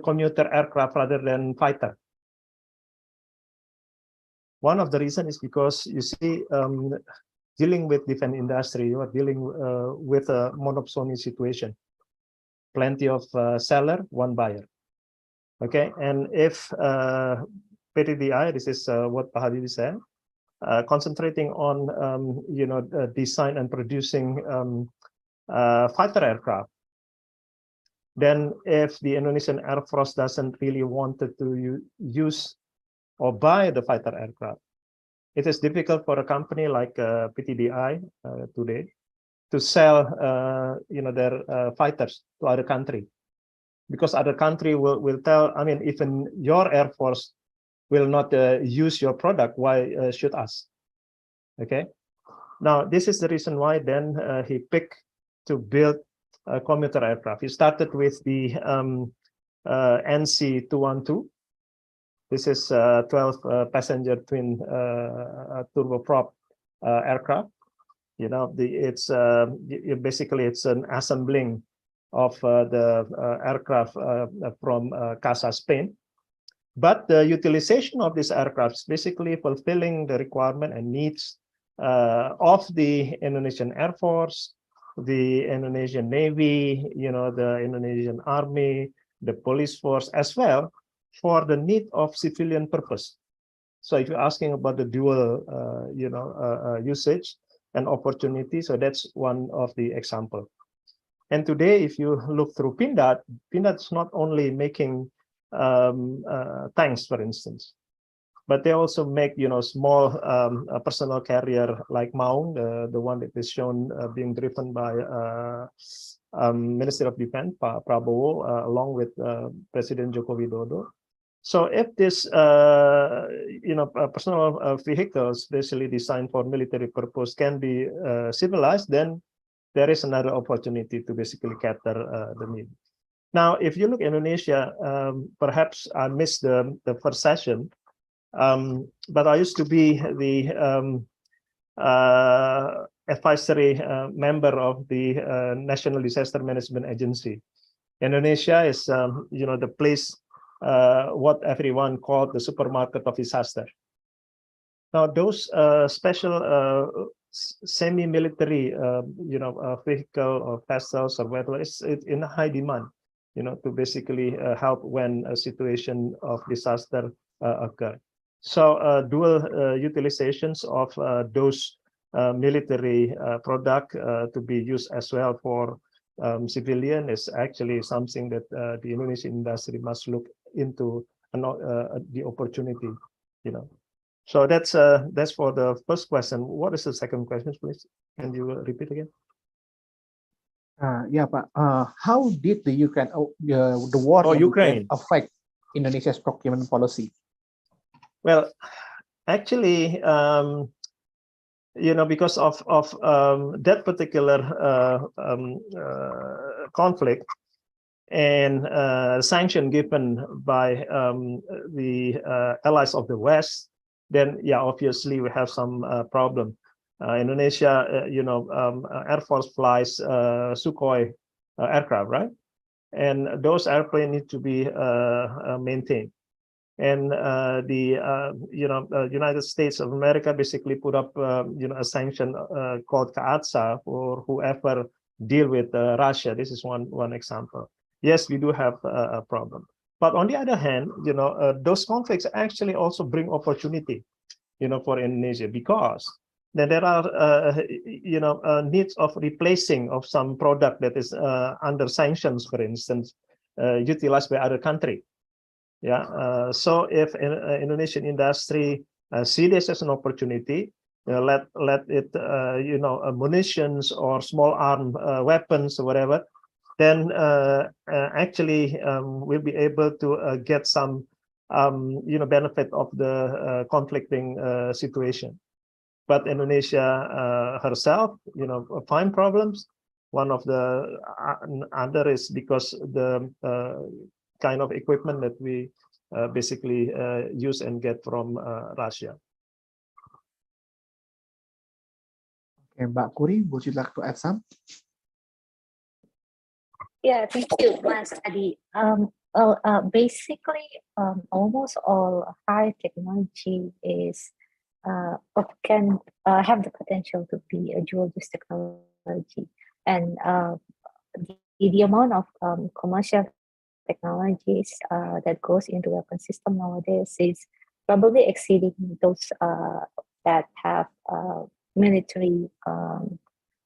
commuter aircraft rather than fighter. One of the reasons is because you see, dealing with defense industry, you are dealing with a monopoly situation. Plenty of seller, one buyer. Okay, and if PTDI, this is what Pak Habibie said, concentrating on design and producing fighter aircraft, then if the Indonesian Air Force doesn't really wanted to use or buy the fighter aircraft, it is difficult for a company like PTDI today to sell their fighters to other country, because other country will tell, I mean, even your Air Force will not use your product, why should us? Okay, now this is the reason why then he picked to build a commuter aircraft. He started with the NC-212. This is 12 passenger twin turboprop aircraft. It's basically it's an assembling of the aircraft from Casa, Spain. But the utilization of this aircraft is basically fulfilling the requirement and needs of the Indonesian Air Force, the Indonesian Navy, the Indonesian Army, the police force as well, for the need of civilian purpose. So if you're asking about the dual, usage and opportunity, so that's one of the example. And today, if you look through Pindad, Pindad is not only making tanks, for instance, but they also make, small personal carrier like Maung, the one that is shown being driven by Ministry of Defense, Pak Prabowo, along with President Joko Widodo. So if this, personal vehicles, basically designed for military purpose, can be civilized, then there is another opportunity to basically cater the need. Now, if you look at Indonesia, perhaps I missed the first session, but I used to be the advisory member of the National Disaster Management Agency. Indonesia is, the place what everyone called the supermarket of disaster. Now, those special semi-military, vehicle or vessels or whatever is in high demand, to basically help when a situation of disaster occur. So dual utilizations of those military product to be used as well for civilian is actually something that the Indonesian industry must look into the opportunity, So that's for the first question. What is the second question, please? Can you repeat again? Yeah, but how did the Ukraine, the war Oh, in Ukraine Ukraine. affect Indonesia's procurement policy? Well, actually, because of that particular conflict and sanction given by the allies of the West, then yeah, obviously we have some problem. Indonesia, Air Force flies Sukhoi aircraft, right? And those airplanes need to be maintained. And the United States of America basically put up a sanction called CAATSA for whoever deal with Russia. This is one example. Yes, we do have a problem, but on the other hand, those conflicts actually also bring opportunity, for Indonesia, because then there are needs of replacing of some product that is under sanctions, for instance, utilized by other country. Yeah, so if Indonesian industry see this as an opportunity, let it munitions or small arm weapons or whatever, then actually we'll be able to get some benefit of the conflicting situation. But Indonesia herself, find problems. One of the other is because the kind of equipment that we basically use and get from Russia. Okay, Mbak Kuri, would you like to add some? Yeah, thank you, Mas Adi. Basically, almost all high technology is can have the potential to be a dual use technology, and the amount of commercial technologies that goes into weapon system nowadays is probably exceeding those that have military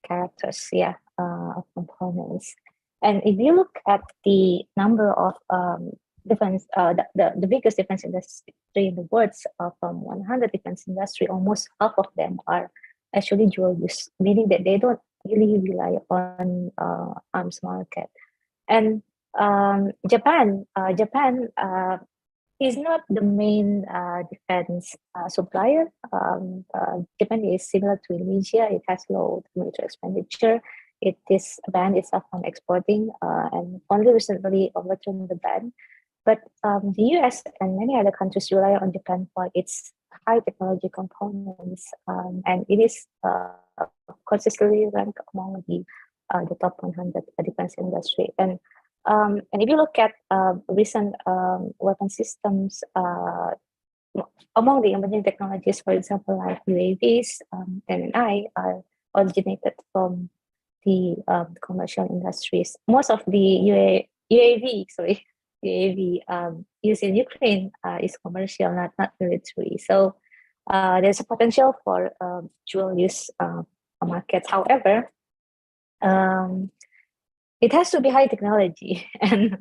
characters, of components. And if you look at the number of defense, the biggest defense industry in the world, from 100 defense industry, almost half of them are actually dual use, meaning that they don't really rely on arms market. And Japan is not the main defense supplier. Japan is similar to Indonesia. It has low military expenditure. It is banned itself from exporting and only recently overturned the ban. But the US and many other countries rely on Japan for its high technology components, and it is consistently ranked among the top 100 defense industry. And if you look at recent weapon systems, among the emerging technologies, for example, like UAVs and AI are originated from the commercial industries. Most of the UAV used in Ukraine is commercial, not military. So there's a potential for dual use markets. However, it has to be high technology, and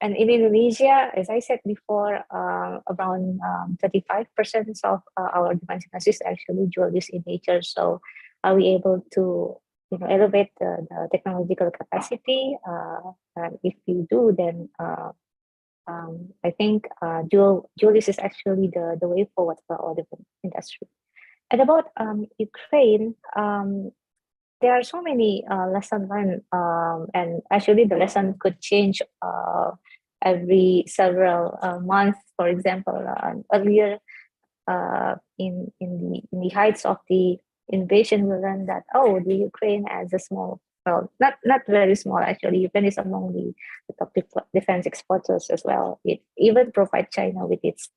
in Indonesia, as I said before, around 35% of our defense industry is actually dual use in nature. So are we able to elevate the technological capacity? And if we do, then I think dual use is actually the way forward for our defense industry. And about Ukraine, there are so many lessons learned, and actually the lesson could change every several months. For example, earlier in the heights of the invasion, we learned that the Ukraine has a small, well, not very small actually. Ukraine is among the top defense exporters as well. It even provides China with its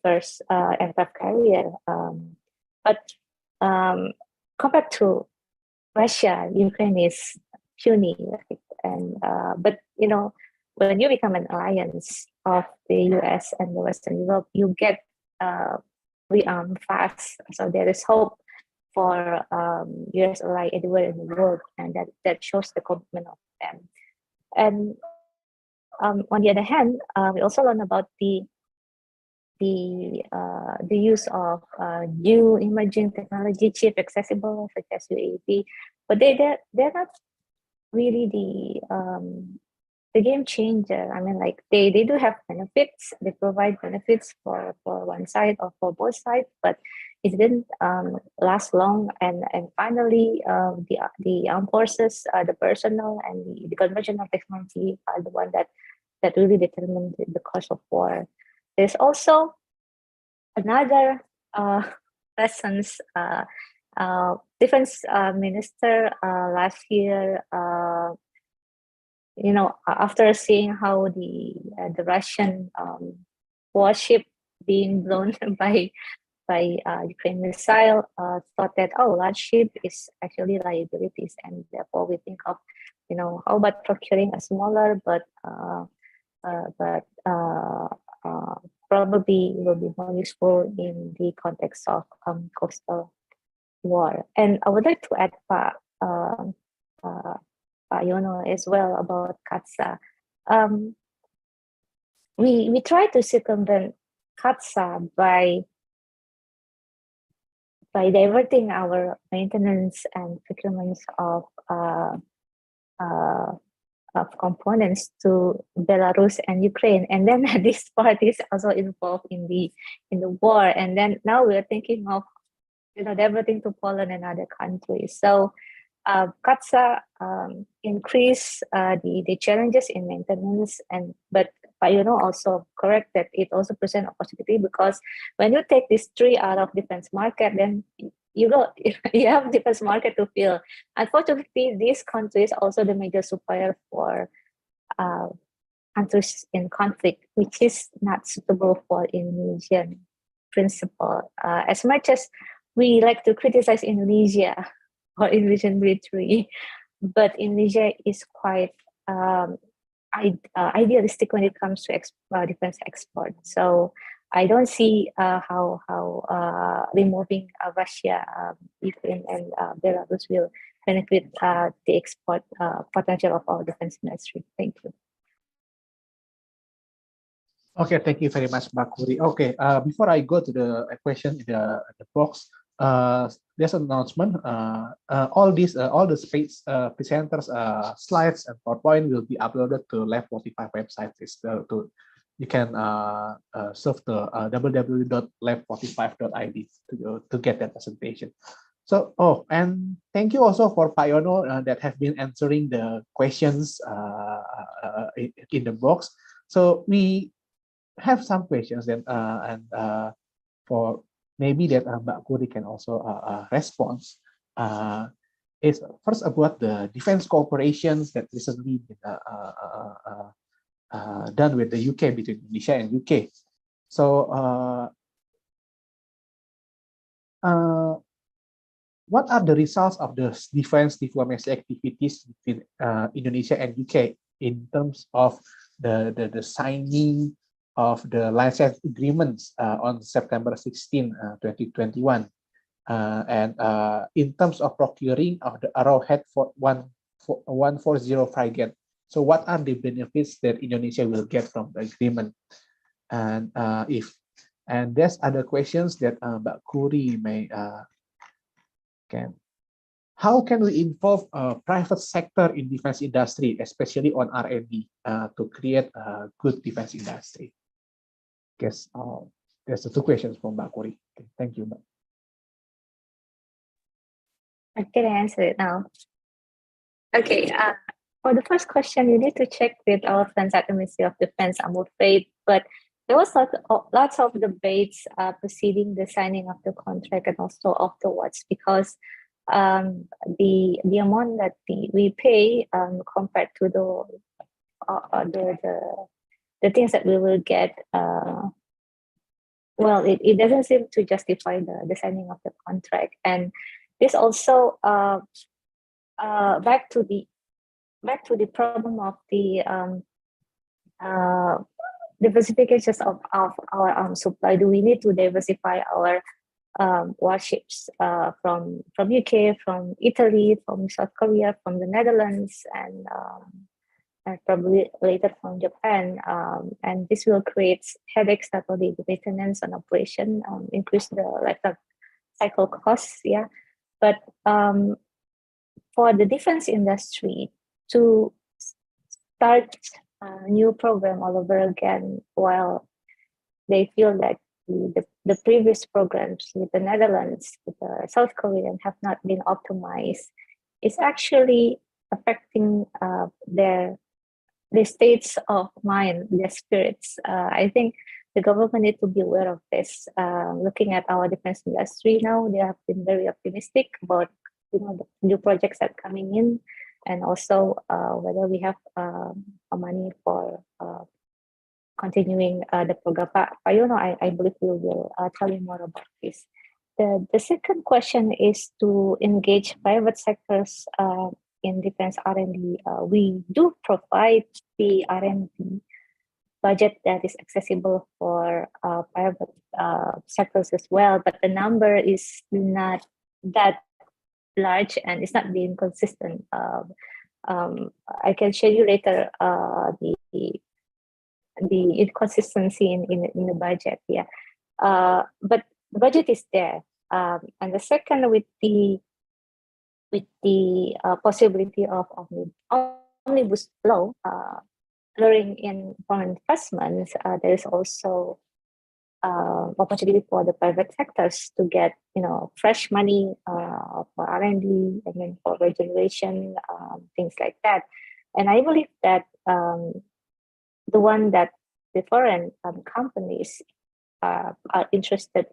first aircraft carrier. But compared to Russia, Ukraine is puny, right? And but when you become an alliance of the US and the Western Europe, you get rearmed fast. So there is hope for US ally everywhere in the world, and that shows the commitment of them. And on the other hand, we also learn about the the use of new emerging technology, cheap, accessible, such as UAV, but they're not really the game changer. I mean, like they do have benefits. They provide benefits for one side or for both sides, but it didn't last long. And finally, the armed forces, the personnel, and the conventional technology are the one that really determine the course of war. There's also another lessons. Defense minister last year, after seeing how the Russian warship being blown by Ukraine missile, thought that large ship is actually liabilities, and therefore we think of how about procuring a smaller but probably will be more useful in the context of coastal war. And I would like to add Yono as well about CATSA. We try to circumvent CATSA by diverting our maintenance and procurements of components to Belarus and Ukraine, and then this part is also involved in the war, and then now we are thinking of diverting to Poland and other countries. So CATSA increase the challenges in maintenance, but also correct that it also presents opportunity, because when you take these three out of defense market, then you have defense market to fill. Unfortunately, these countries also the major supplier for countries in conflict, which is not suitable for Indonesian principle. As much as we like to criticize Indonesia or Indonesian military, but Indonesia is quite idealistic when it comes to defense export. So I don't see how removing Russia, Ukraine, and Belarus will benefit the export potential of our defense industry. Thank you. Okay, thank you very much, Mbak Kuri. Okay, before I go to the question in the box, there's an announcement. All the space presenters slides and PowerPoint will be uploaded to Lab 45 website. You can surf the www.lab45.id to get that presentation. So, and thank you also for Pak Yono that have been answering the questions in the box. So we have some questions then, for maybe that Mbak Kuri can also respond. Is first about the defense cooperations that recently been done with the UK, between Indonesia and UK. So what are the results of the defense diplomacy activities between Indonesia and UK in terms of the signing of the license agreements on September 16, 2021, and in terms of procuring of the Arrowhead 140 frigate? So what are the benefits that Indonesia will get from the agreement? And there's other questions that Mbak Kuri may how can we involve private sector in defense industry, especially on R&D, to create a good defense industry? Guess there's the two questions from Mbak Kuri. Okay, thank you, Mbak. I can answer it now. Okay. For the first question, you need to check with our friends at the Ministry of Defense, I'm afraid. But there was lots of debates preceding the signing of the contract and also afterwards, because the amount that we pay compared to the things that we will get, well, it doesn't seem to justify the signing of the contract. And this also back to the problem of the diversifications of our supply. Do we need to diversify our warships from UK, from Italy, from South Korea, from the Netherlands, and probably later from Japan. And this will create headaches not only the maintenance and operation, increase the cycle costs, yeah. But for the defense industry to start a new program all over again, while they feel that the previous programs with the Netherlands, with the South Korea have not been optimized, it's actually affecting their states of mind, their spirits. I think the government need to be aware of this. Looking at our defense industry now, they have been very optimistic about the new projects that are coming in, and also whether we have money for continuing the program. Pak Yono, I believe we will tell you more about this. The second question is to engage private sectors in defense R&D. We do provide the R&D budget that is accessible for private sectors as well, but the number is not that large and it's not being consistent. I can show you later the inconsistency in the budget, yeah. But the budget is there. And the second, with the possibility of omnibus law, luring in foreign investments, there is also opportunity for the private sectors to get fresh money for R&D and then for regeneration, things like that. And I believe that the one that the foreign companies are interested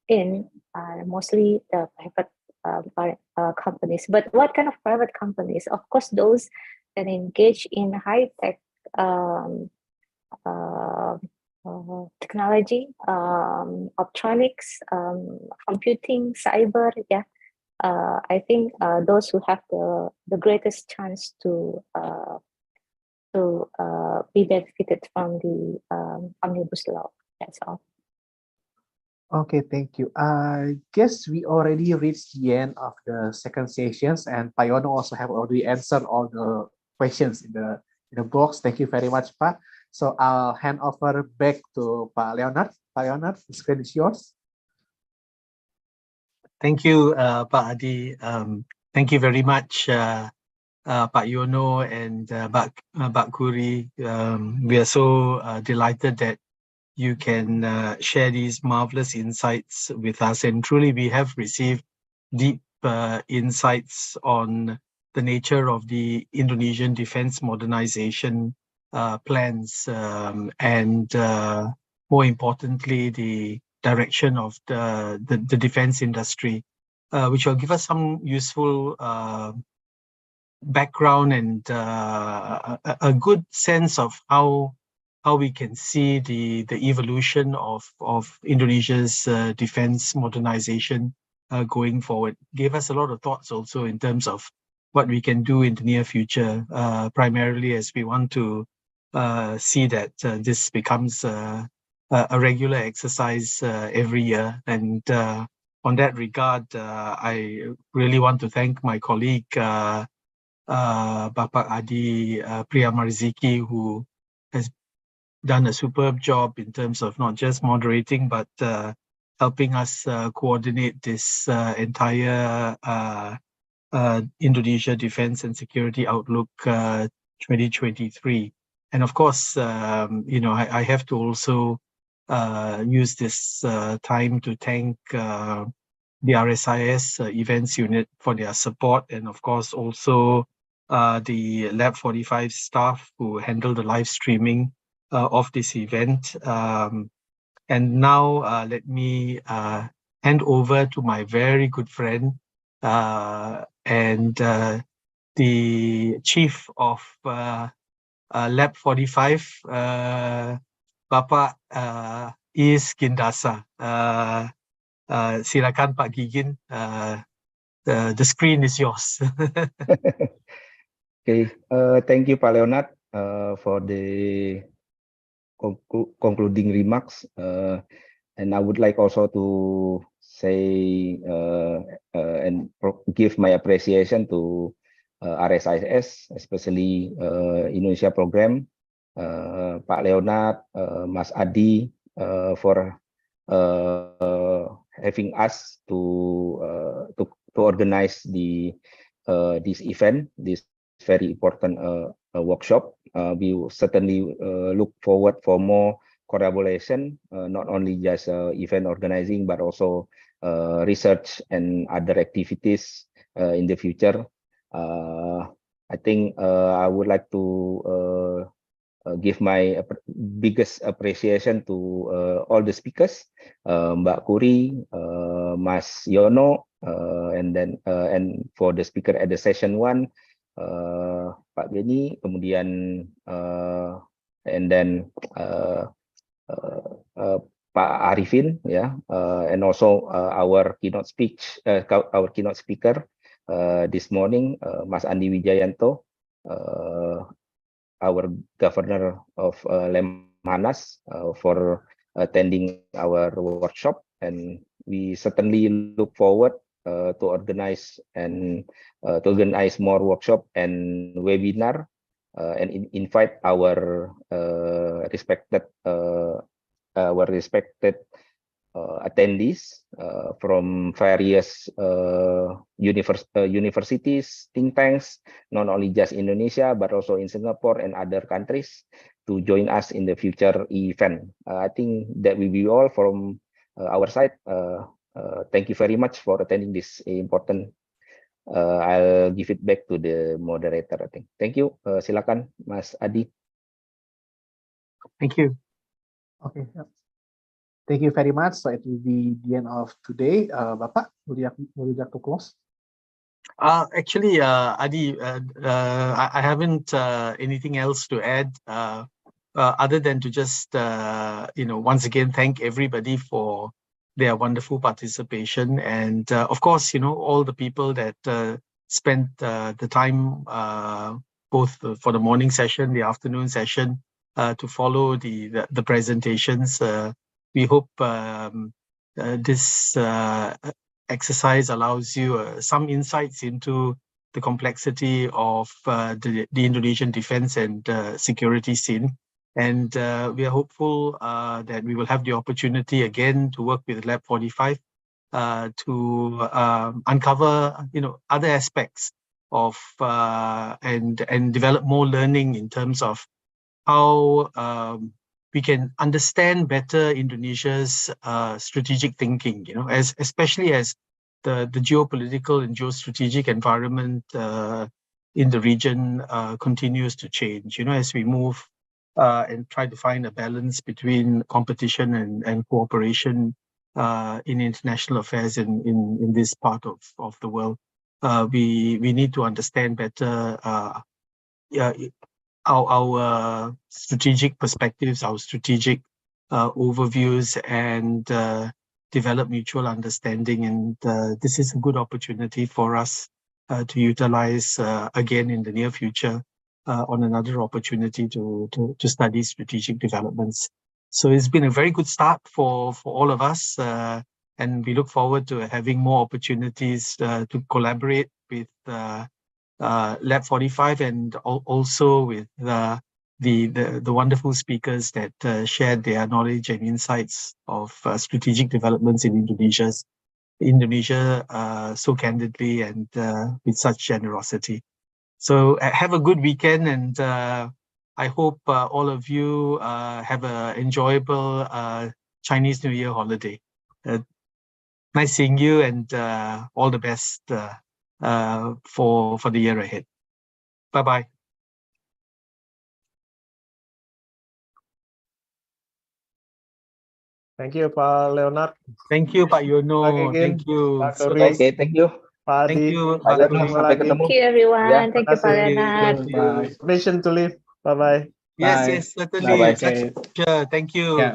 in are mostly the private companies. But what kind of private companies? Of course, those that engage in high-tech technology, optronics, computing, cyber, yeah. I think those who have the greatest chance to be benefited from the omnibus law. That's all. Okay, thank you. I guess we already reached the end of the second sessions, and Pak Yono also have already answered all the questions in the box. Thank you very much, Pak. So I'll hand over back to Pak Leonard. Pak Leonard, the screen is yours. Thank you, Pak Adi. Thank you very much, Pak Yono and Pak Kuri. We are so delighted that you can share these marvelous insights with us. And truly, we have received deep insights on the nature of the Indonesian defense modernization plans, and more importantly, the direction of the defense industry, which will give us some useful background and a good sense of how we can see the evolution of Indonesia's defense modernization going forward. Gave us a lot of thoughts also in terms of what we can do in the near future, primarily as we want to see that this becomes a regular exercise every year. And on that regard, I really want to thank my colleague, Bapak Adi Priyamariziki, who has done a superb job in terms of not just moderating, but helping us coordinate this entire Indonesia Defense and Security Outlook 2023. And of course, I have to also use this time to thank the RSIS events unit for their support, and of course also the Lab 45 staff who handle the live streaming of this event. And now let me hand over to my very good friend and the chief of Lab 45, Bapak Is Gindasa. Silakan Pak Gigin, the screen is yours. Okay, thank you, Pak Leonard, for the concluding remarks. And I would like also to say and give my appreciation to RSIS, especially Indonesia program, Pak Leonard, Mas Adi, for having us to organize this event, this very important workshop. We will certainly look forward for more collaboration, not only just event organizing, but also research and other activities in the future. I think I would like to give my biggest appreciation to all the speakers, Mbak Kuri, Mas Yono, and for the speaker at the session 1, Pak Beni, kemudian and then Pak Arifin, yeah, and also our keynote speaker this morning, Mas Andi Wijayanto, our governor of Lemhanas, for attending our workshop, and we certainly look forward to organize more workshop and webinar, and invite our respected attendees from various universities, think tanks, not only just Indonesia, but also in Singapore and other countries, to join us in the future event. I think that will be all from our side. Thank you very much for attending this important. I'll give it back to the moderator, I think. Thank you. Silakan, Mas Adi. Thank you. Okay. Thank you very much. So it will be the end of today. Bapak, would you like to close? Actually, Adi, I haven't anything else to add other than to just once again thank everybody for their wonderful participation, and of course, all the people that spent the time both for the morning session, the afternoon session, to follow the presentations. We hope this exercise allows you some insights into the complexity of the Indonesian defense and security scene. And we are hopeful that we will have the opportunity again to work with Lab 45 to uncover, other aspects of and develop more learning in terms of how we can understand better Indonesia's strategic thinking, especially as the geopolitical and geostrategic environment in the region continues to change, as we move and try to find a balance between competition and cooperation in international affairs in this part of the world. We need to understand better our strategic perspectives, our strategic overviews, and develop mutual understanding. And this is a good opportunity for us to utilize again in the near future on another opportunity to study strategic developments. So it's been a very good start for all of us, and we look forward to having more opportunities to collaborate with Lab 45 and also with the wonderful speakers that shared their knowledge and insights of strategic developments in Indonesia so candidly and with such generosity. So have a good weekend, and I hope all of you have an enjoyable Chinese New Year holiday. Nice seeing you, and all the best for the year ahead. Bye-bye. Thank you, Pak Leonard. Thank you, Pak Yono. Again, Thank you. Pak So Dori. nice. Okay, thank you. Pak Thank Adi. you. Pak Yono, Ketemu sampai lagi. ketemu. Thank you, everyone. Yeah. Thank you, Pak Makasih. Leonard. Bye. Permission to leave. Bye-bye. Yes, Bye. yes, certainly. Bye-bye. Such a pleasure. Thank you. Yeah.